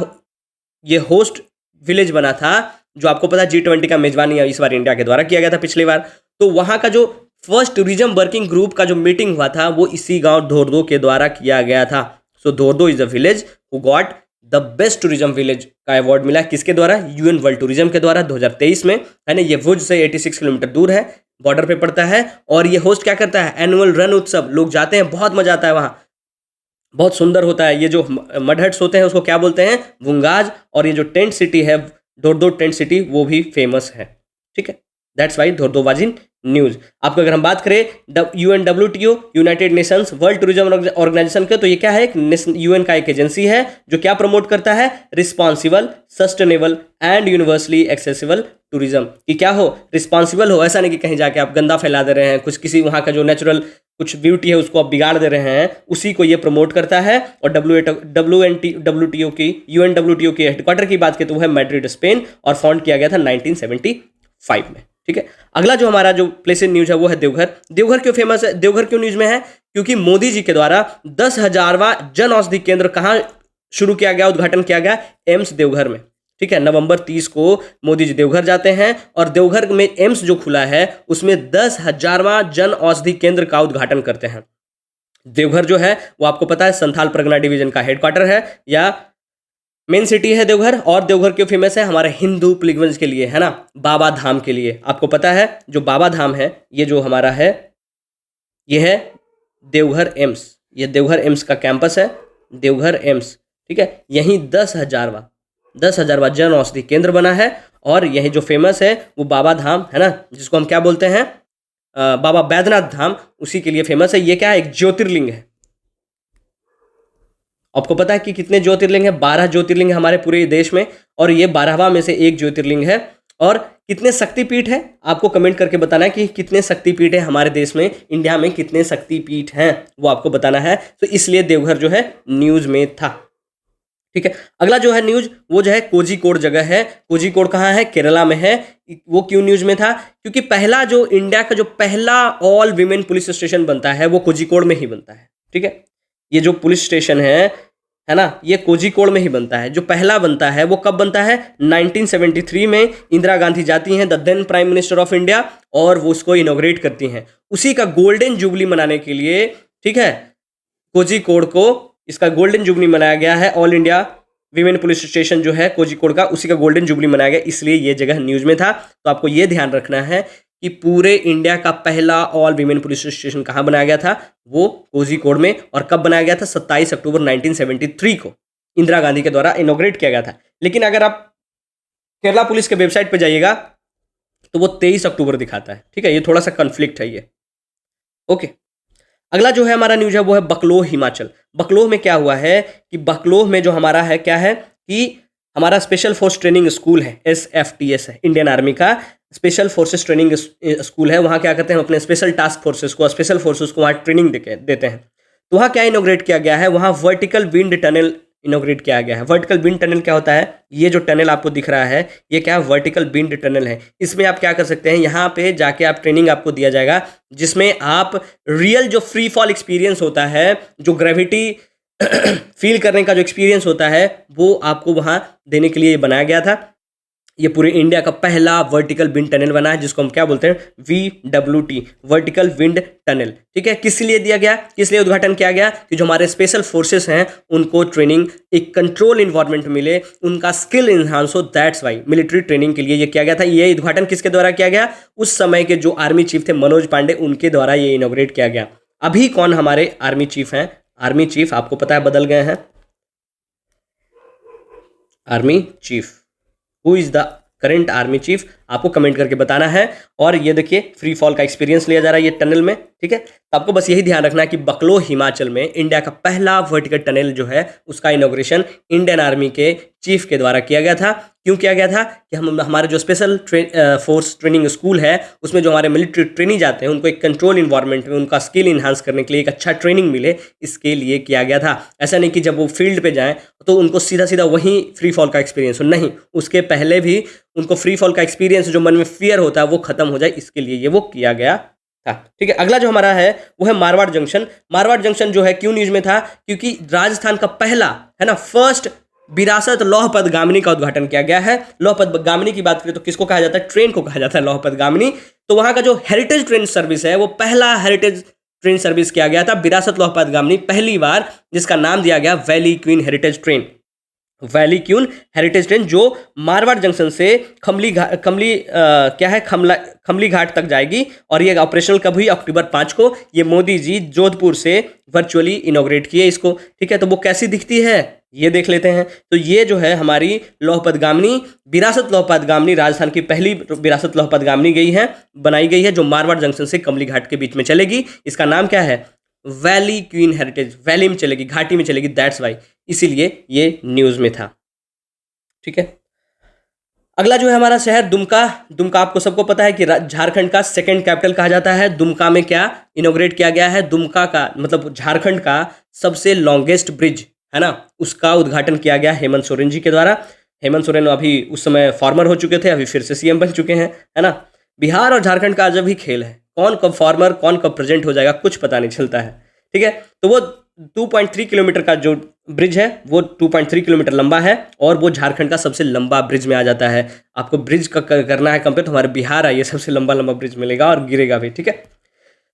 ये होस्ट विलेज बना था, जो आपको पता है G20 का मेजबानी इस बार इंडिया के द्वारा किया गया था पिछली बार। तो वहाँ का जो फर्स्ट टूरिज्म वर्किंग ग्रुप का जो मीटिंग हुआ था वो इसी गांव धोरदो के द्वारा किया गया था। So Dhordo is a village who got the best tourism village का अवार्ड मिला। किसके द्वारा? यूएन वर्ल्ड टूरिज्म के द्वारा 2023 में, है ना। ये भुज से 86 किलोमीटर दूर है, बॉर्डर पे पड़ता है। और ये होस्ट क्या करता है? एनुअल रन उत्सव। लोग जाते हैं, बहुत मजा आता है वहाँ, बहुत सुंदर होता है। ये जो मड हट्स होते हैं उसको क्या बोलते हैं? वुंगाज। और ये जो टेंट सिटी है, धोरदो टेंट सिटी, वो भी फेमस है, ठीक है। That's why Dhordo was in news. आपको अगर हम बात करें UNWTO, United Nations World Tourism Organization का, तो ये क्या है? एक यूएन का एक एजेंसी है जो क्या प्रमोट करता है? Responsible, sustainable and universally accessible tourism. कि क्या हो? रिस्पॉन्सिबल हो, ऐसा नहीं कि कहीं जाके आप गंदा फैला दे रहे हैं, कुछ किसी वहाँ का जो नेचुरल कुछ ब्यूटी है उसको आप बिगाड़ दे रहे हैं, उसी को ये प्रमोट करता है। और WTO की, UNWTO के हेडक्वार्टर की बात करें तो वो है मैड्रिड, स्पेन, और फाउंड किया गया था 1975 में, ठीक है। अगला जो हमारा जो प्लेस इन न्यूज है वो है देवघर। देवघर क्यों फेमस है? देवघर क्यों न्यूज में है? क्योंकि मोदी जी के द्वारा 10,000वां जन औषधि केंद्र कहाँ शुरू किया गया, उद्घाटन किया गया? एम्स देवघर में, ठीक है। नवंबर 30 को मोदी जी देवघर जाते हैं और देवघर में एम्स जो खुला है उसमें 10,000वां जन औषधि केंद्र का उद्घाटन करते हैं। देवघर जो है वो आपको पता है संथाल परगना डिवीजन का हेडक्वार्टर है, या मेन सिटी है देवघर, और देवघर क्यों फेमस है? हमारे हिंदू पिलग्रिम्स के लिए, है ना, बाबा धाम के लिए। आपको पता है जो बाबा धाम है, ये जो हमारा है, ये है देवघर एम्स। ये देवघर एम्स का कैंपस है, देवघर एम्स, ठीक है। यहीं 10,000वां जन औषधि केंद्र बना है, और यही जो फेमस है वो बाबा धाम है ना, जिसको हम क्या बोलते हैं, बाबा बैद्यनाथ धाम, उसी के लिए फेमस है। ये क्या है? एक ज्योतिर्लिंग है। आपको पता है कि कितने ज्योतिर्लिंग है? 12 ज्योतिर्लिंग है हमारे पूरे देश में, और ये 12वां में से एक ज्योतिर्लिंग है। और कितने शक्तिपीठ है? आपको कमेंट करके बताना है कि कितने शक्तिपीठ है हमारे देश में, इंडिया में कितने शक्तिपीठ हैं, वो आपको बताना है। तो इसलिए देवघर जो है न्यूज़ में था, ठीक है। अगला जो है न्यूज़, वो जो है कोझिकोड जगह है। कोझिकोड कहाँ है? केरला में है। वो क्यों न्यूज़ में था? क्योंकि पहला जो इंडिया का जो पहला ऑल वीमेन पुलिस स्टेशन बनता है वो कोझिकोड में ही बनता है, ठीक है। ये जो पुलिस स्टेशन है ना, ये कोझिकोड में ही बनता है। जो पहला बनता है वो कब बनता है? 1973 में इंदिरा गांधी जाती हैं, the then prime minister of India, और वो उसको इनॉग्रेट करती हैं। उसी का गोल्डन जुबली मनाने के लिए, ठीक है, कोझिकोड को इसका गोल्डन जुबली मनाया गया है। All India women police station जो है कोझिकोड का, उसी का गोल्डन जुबली मनाया गया, इसलिए ये जगह न्यूज़ में था। तो आपको ये ध्यान रखना है कि पूरे इंडिया का पहला ऑल वीमेन पुलिस स्टेशन कहाँ बनाया गया था? वो कोझिकोड में। और कब बनाया गया था? 27 अक्टूबर 1973 को इंदिरा गांधी के द्वारा इनॉग्रेट किया गया था। लेकिन अगर आप केरला पुलिस के वेबसाइट पर जाइएगा तो वो 23 अक्टूबर दिखाता है, ठीक है। ये थोड़ा सा कन्फ्लिक्ट है ये, ओके। अगला जो है हमारा न्यूज़ है वो है बकलोह, हिमाचल। बकलोह में क्या हुआ है कि बकलोह में जो हमारा है क्या है कि हमारा स्पेशल फोर्स ट्रेनिंग स्कूल है, SFTS है, इंडियन आर्मी का स्पेशल फोर्सेस ट्रेनिंग स्कूल है। वहाँ क्या करते हैं? अपने स्पेशल टास्क फोर्सेस को, स्पेशल फोर्सेस को वहाँ ट्रेनिंग देते हैं। तो वहाँ क्या इनोग्रेट किया गया है? वहाँ वर्टिकल विंड टनल इनोग्रेट किया गया है। वर्टिकल विंड टनल क्या होता है? ये जो टनल आपको दिख रहा है, ये क्या है? वर्टिकल विंड टनल है। इसमें आप क्या कर सकते हैं? यहाँ पे जाके आप ट्रेनिंग आपको दिया जाएगा, जिसमें आप रियल जो फ्री फॉल एक्सपीरियंस होता है, जो ग्रेविटी फील करने का जो एक्सपीरियंस होता है, वो आपको वहाँ देने के लिए ये बनाया गया था। ये पूरे इंडिया का पहला वर्टिकल विंड टनल बना है, जिसको हम क्या बोलते हैं? VWT, वर्टिकल विंड टनल, ठीक है। किस लिए दिया गया? किस लिए उद्घाटन किया गया? कि जो हमारे स्पेशल फोर्सेस हैं उनको ट्रेनिंग एक कंट्रोल इन्वायरमेंट मिले, उनका स्किल इन्हांस हो, दैट्स वाई मिलिट्री ट्रेनिंग के लिए ये किया गया था। ये उद्घाटन किसके द्वारा किया गया? उस समय के जो आर्मी चीफ थे मनोज पांडे, उनके द्वारा ये इनॉग्रेट किया गया। अभी कौन हमारे आर्मी चीफ हैं? आर्मी चीफ आपको पता है बदल गए हैं। Army chief, who is the current army chief? आपको कमेंट करके बताना है। और ये देखिए फ्री फॉल का एक्सपीरियंस लिया जा रहा है ये टनल में, ठीक है। तो आपको बस यही ध्यान रखना है कि बकलोह हिमाचल में इंडिया का पहला वर्टिकल टनल जो है उसका इनॉग्रेशन इंडियन आर्मी के चीफ के द्वारा किया गया था। क्यों किया गया था? कि हम हमारे जो स्पेशल फोर्स ट्रेनिंग स्कूल है उसमें जो हमारे मिलिट्री ट्रेनी जाते हैं उनको एक कंट्रोल इन्वायरमेंट में उनका स्किल इन्हांस करने के लिए एक अच्छा ट्रेनिंग मिले, इसके लिए किया गया था। ऐसा नहीं कि जब वो फील्ड पे जाएं तो उनको सीधा सीधा वहीं फ्री फॉल का एक्सपीरियंस हो, नहीं, उसके पहले भी उनको फ्री फॉल का एक्सपीरियंस, जो मन में फियर होता है वो खत्म हो जाए, इसके लिए ये वो किया गया था, ठीक है। अगला जो हमारा है वो है मारवाड़ जंक्शन। मारवाड़ जंक्शन जो है क्यों न्यूज़ में था? क्योंकि राजस्थान का पहला, है ना, फर्स्ट विरासत लौह पदगामिनी का उद्घाटन किया गया है। लौह पदगामिनी की बात करें तो किसको कहा जाता है? ट्रेन को कहा जाता है लौह पदगामिनी। तो वहाँ का जो हेरिटेज ट्रेन सर्विस है वो पहला हेरिटेज ट्रेन सर्विस किया गया था, विरासत लौह पदगामिनी, पहली बार, जिसका नाम दिया गया valley queen heritage train. Valley queen heritage train जो मारवाड़ जंक्शन से खमली घाट तक जाएगी। और ये ऑपरेशनल कब हुई? अक्टूबर 5 को। ये मोदी जी जोधपुर से वर्चुअली इनॉग्रेट किए इसको, ठीक है। तो वो कैसी दिखती है ये देख लेते हैं। तो ये जो है हमारी लौह पदगामिनी, विरासत लौह पदगामिनी, राजस्थान की पहली विरासत लौह पदगामिनी बनाई गई है, जो मारवाड़ जंक्शन से कमली घाट के बीच में चलेगी। इसका नाम क्या है? Valley queen heritage. वैली में चलेगी, घाटी में चलेगी, दैट्स वाई, इसीलिए ये न्यूज़ में था, ठीक है। अगला जो है हमारा शहर दुमका। दुमका आपको सबको पता है कि झारखंड का सेकंड कैपिटल कहा जाता है। दुमका में क्या इनॉग्रेट किया गया है? दुमका का मतलब झारखंड का सबसे लॉन्गेस्ट ब्रिज, है ना, उसका उद्घाटन किया गया हेमंत सोरेन जी के द्वारा। हेमंत सोरेन अभी उस समय फॉर्मर हो चुके थे, अभी फिर से CM बन चुके हैं, है ना। बिहार और झारखंड का अजब ही खेल है, कौन कब फॉर्मर कौन कब प्रेजेंट हो जाएगा कुछ पता नहीं चलता है, ठीक है। तो वो 2.3 किलोमीटर का जो ब्रिज है वो 2.3 किलोमीटर लंबा है, और वो झारखंड का सबसे लंबा ब्रिज में आ जाता है। आपको ब्रिज का करना है कंपेयर तो हमारे बिहार आइए, सबसे लंबा ब्रिज मिलेगा और गिरेगा भी, ठीक है।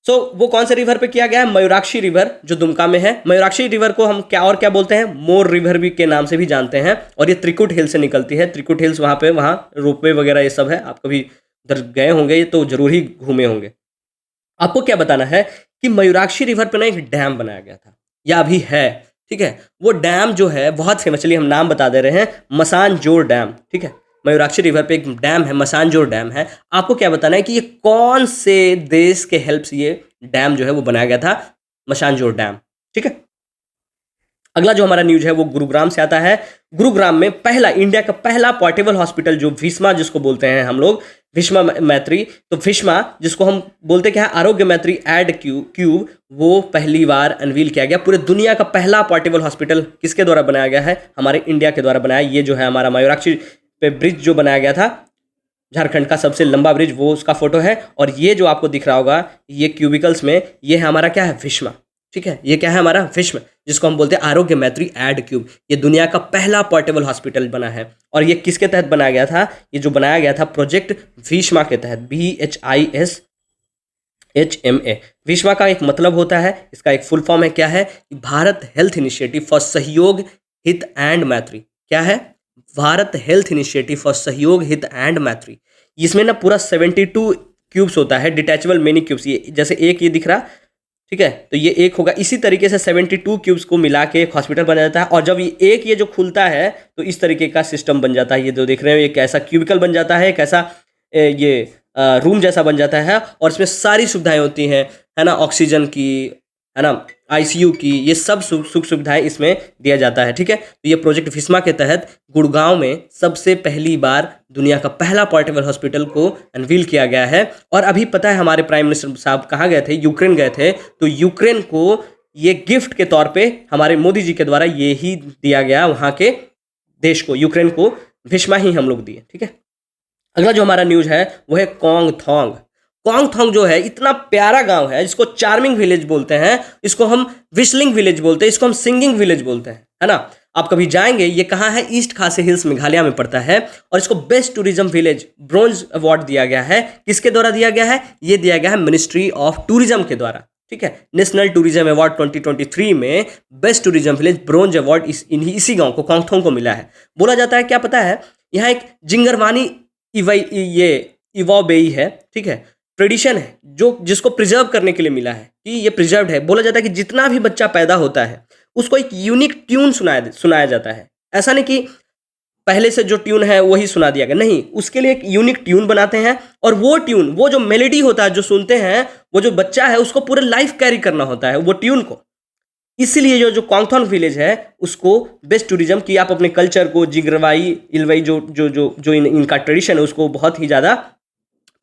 वो कौन से रिवर पे किया गया है? मयूराक्षी रिवर, जो दुमका में है। मयूराक्षी रिवर को हम क्या बोलते हैं? मोर रिवर भी के नाम से भी जानते हैं। और ये त्रिकुट हिल से निकलती है। त्रिकुट हिल्स वहाँ रोपवे वगैरह ये सब है। आप कभी उधर गए होंगे तो जरूर ही घूमे होंगे। आपको क्या बताना है कि मयूराक्षी रिवर पे ना एक डैम बनाया गया था, या अभी है, ठीक है। वो डैम जो है बहुत फेमस, चलिए हम नाम बता दे रहे हैं, मसानजोर डैम, ठीक है। मयूराक्षी रिवर पे एक डैम है, मसानजोर डैम है। आपको क्या बताना है कि ये कौन से देश के हेल्प से ये डैम जो है वो बनाया गया था? मसानजोर डैम, ठीक है। अगला जो हमारा न्यूज है वो गुरुग्राम से आता है। गुरुग्राम में इंडिया का पहला पोर्टेबल हॉस्पिटल, जो भीष्मा जिसको बोलते हैं हम लोग, भीष्मा मैत्री, तो भीष्मा जिसको हम बोलते क्या है, आरोग्य मैत्री एड क्यूब, वो पहली बार अनवील किया गया। पूरे दुनिया का पहला पोर्टेबल हॉस्पिटल किसके द्वारा बनाया गया है? हमारे इंडिया के द्वारा बनाया। ये जो है हमारा मयूराक्षी पे ब्रिज जो बनाया गया था, झारखंड का सबसे लंबा ब्रिज, वो उसका फोटो है। और ये जो आपको दिख रहा होगा ये क्यूबिकल्स में, ये है हमारा क्या है? भीष्मा, ठीक है। ये क्या है? हमारा भीष्म, जिसको हम बोलते हैं आरोग्य मैत्री एड क्यूब। ये दुनिया का पहला पोर्टेबल हॉस्पिटल बना है। और ये किसके तहत बनाया गया था? ये जो बनाया गया था प्रोजेक्ट भीष्मा के तहत, BHISHMA। भीष्मा का एक मतलब होता है, इसका एक फुल फॉर्म है, क्या है? भारत हेल्थ इनिशिएटिव फॉर सहयोग हित एंड मैत्री। क्या है? भारत हेल्थ इनिशिएटिव फॉर सहयोग हित एंड मैत्री। इसमें ना पूरा 72 क्यूब्स होता है, डिटैचेबल मेनी क्यूब्स। ये जैसे एक ये दिख रहा, ठीक है, तो ये एक होगा। इसी तरीके से 72 क्यूब्स को मिला के एक हॉस्पिटल बन जाता है। और जब ये जो खुलता है तो इस तरीके का सिस्टम बन जाता है। ये जो देख रहे हो, ये कैसा क्यूबिकल बन जाता है, कैसा ये रूम जैसा बन जाता है। और इसमें सारी सुविधाएं होती हैं, है ना, ऑक्सीजन की, है ना, ICU की, ये सब सुख सुविधाएं इसमें दिया जाता है, ठीक है। तो ये प्रोजेक्ट भीष्मा के तहत गुड़गांव में सबसे पहली बार दुनिया का पहला पोर्टेबल हॉस्पिटल को अनवील किया गया है। और अभी पता है हमारे प्राइम मिनिस्टर साहब कहाँ गए थे? यूक्रेन गए थे। तो यूक्रेन को ये गिफ्ट के तौर पे हमारे मोदी जी के द्वारा ये ही दिया गया, वहाँ के देश को, यूक्रेन को भीष्मा ही हम लोग दिए, ठीक है। अगला जो हमारा न्यूज है वो है कोंगथोंग। कोंगथोंग जो है इतना प्यारा गांव है, जिसको चार्मिंग विलेज बोलते हैं, इसको हम विस्लिंग विलेज बोलते हैं, इसको हम सिंगिंग विलेज बोलते हैं, है ना। आप कभी जाएंगे, ये कहाँ है? ईस्ट खासी हिल्स मेघालय में पड़ता है। और इसको best tourism village bronze award दिया गया है। किसके द्वारा दिया गया है? ये दिया गया है मिनिस्ट्री ऑफ टूरिज्म के द्वारा, ठीक है। नेशनल टूरिज्म अवार्ड 2023 में best tourism village bronze award इसी गाँव को, कोंगथोंग को मिला है। बोला जाता है, क्या पता है, यहाँ एक जिंगरवानी इवोबेई है, ठीक है, ट्रेडिशन है जो जिसको प्रिजर्व करने के लिए मिला है, कि ये प्रिजर्व्ड है। बोला जाता है कि जितना भी बच्चा पैदा होता है उसको एक यूनिक ट्यून सुनाया जाता है। ऐसा नहीं कि पहले से जो ट्यून है वही सुना दिया गया, नहीं, उसके लिए एक यूनिक ट्यून बनाते हैं। और वो ट्यून, वो जो मेलेडी होता है जो सुनते हैं, वो जो बच्चा है उसको पूरे लाइफ कैरी करना होता है वो ट्यून को। इसीलिए जो कोंगथोंग विलेज है उसको बेस्ट टूरिज्म की, आप अपने कल्चर को, जिगरवाई इलवई जो इनका ट्रेडिशन है उसको बहुत ही ज़्यादा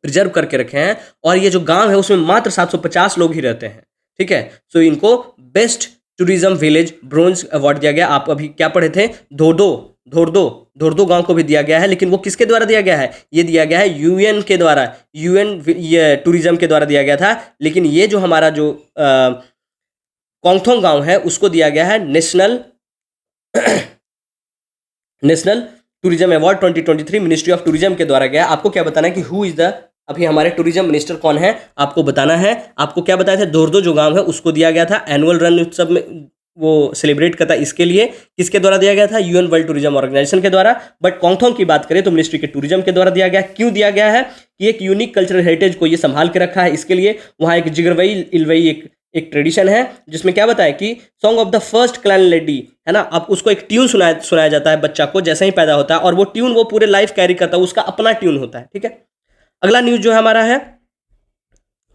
प्रिजर्व करके रखे हैं। और ये जो गांव है उसमें मात्र 750 लोग ही रहते हैं, ठीक है। सो इनको best tourism village bronze award दिया गया। आप अभी क्या पढ़े थे? धोर्दो गांव को भी दिया गया है, लेकिन वो किसके द्वारा दिया गया है? ये दिया गया है यूएन के द्वारा, यूएन ये टूरिज्म के द्वारा दिया गया था। लेकिन ये जो हमारा जो कोंगथोंग गांव है उसको दिया गया है national tourism award 2023 ministry of tourism के द्वारा गया। आपको क्या बताना है कि हु इज द, अभी हमारे टूरिज्म मिनिस्टर कौन है आपको बताना है। आपको क्या बताया था? धोर्दो जो गांव है उसको दिया गया था। एनुअल रन उत्सव में वो सेलिब्रेट करता है, इसके लिए किसके द्वारा दिया गया था? यूएन वर्ल्ड टूरिज्म ऑर्गेनाइजेशन के द्वारा। बट कोंगथोंग की बात करें तो मिनिस्ट्री के टूरिज्म के द्वारा दिया गया। क्यों दिया गया है? कि एक यूनिक कल्चरल हेरिटेज को ये संभाल के रखा है, इसके लिए। वहाँ एक जिगरवई इलवई एक ट्रेडिशन है जिसमें क्या बताया कि song of the first clan lady, है ना, अब उसको एक ट्यून सुनाया जाता है बच्चा को जैसे ही पैदा होता है। और वो ट्यून वो पूरे लाइफ कैरी करता है, उसका अपना ट्यून होता है, ठीक है। अगला न्यूज जो है हमारा है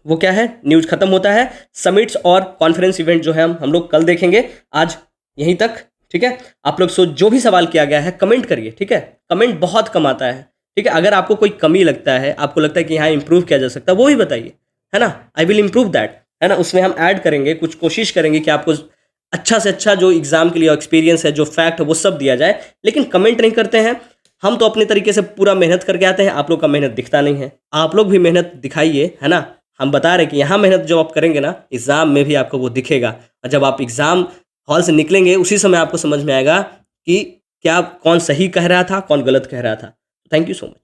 वो क्या है? न्यूज खत्म होता है। समिट्स और कॉन्फ्रेंस इवेंट जो है हम लोग कल देखेंगे। आज यहीं तक, ठीक है। आप लोग जो भी सवाल किया गया है कमेंट करिए, ठीक है। कमेंट बहुत कम आता है, ठीक है। अगर आपको कोई कमी लगता है, आपको लगता है कि यहाँ इंप्रूव किया जा सकता है, वो भी बताइए, है ना। आई विल इंप्रूव दैट, है ना। उसमें हम ऐड करेंगे, कुछ कोशिश करेंगे कि आपको अच्छा से अच्छा जो एग्जाम के लिए एक्सपीरियंस है, जो फैक्ट है, वो सब दिया जाए। लेकिन कमेंट नहीं करते हैं हम, तो अपने तरीके से पूरा मेहनत करके आते हैं। आप लोग का मेहनत दिखता नहीं है। आप लोग भी मेहनत दिखाइए, है ना। हम बता रहे हैं कि यहाँ मेहनत जब आप करेंगे ना, एग्जाम में भी आपको वो दिखेगा। और जब आप एग्जाम हॉल से निकलेंगे उसी समय आपको समझ में आएगा कि क्या कौन सही कह रहा था, कौन गलत कह रहा था। Thank you so much.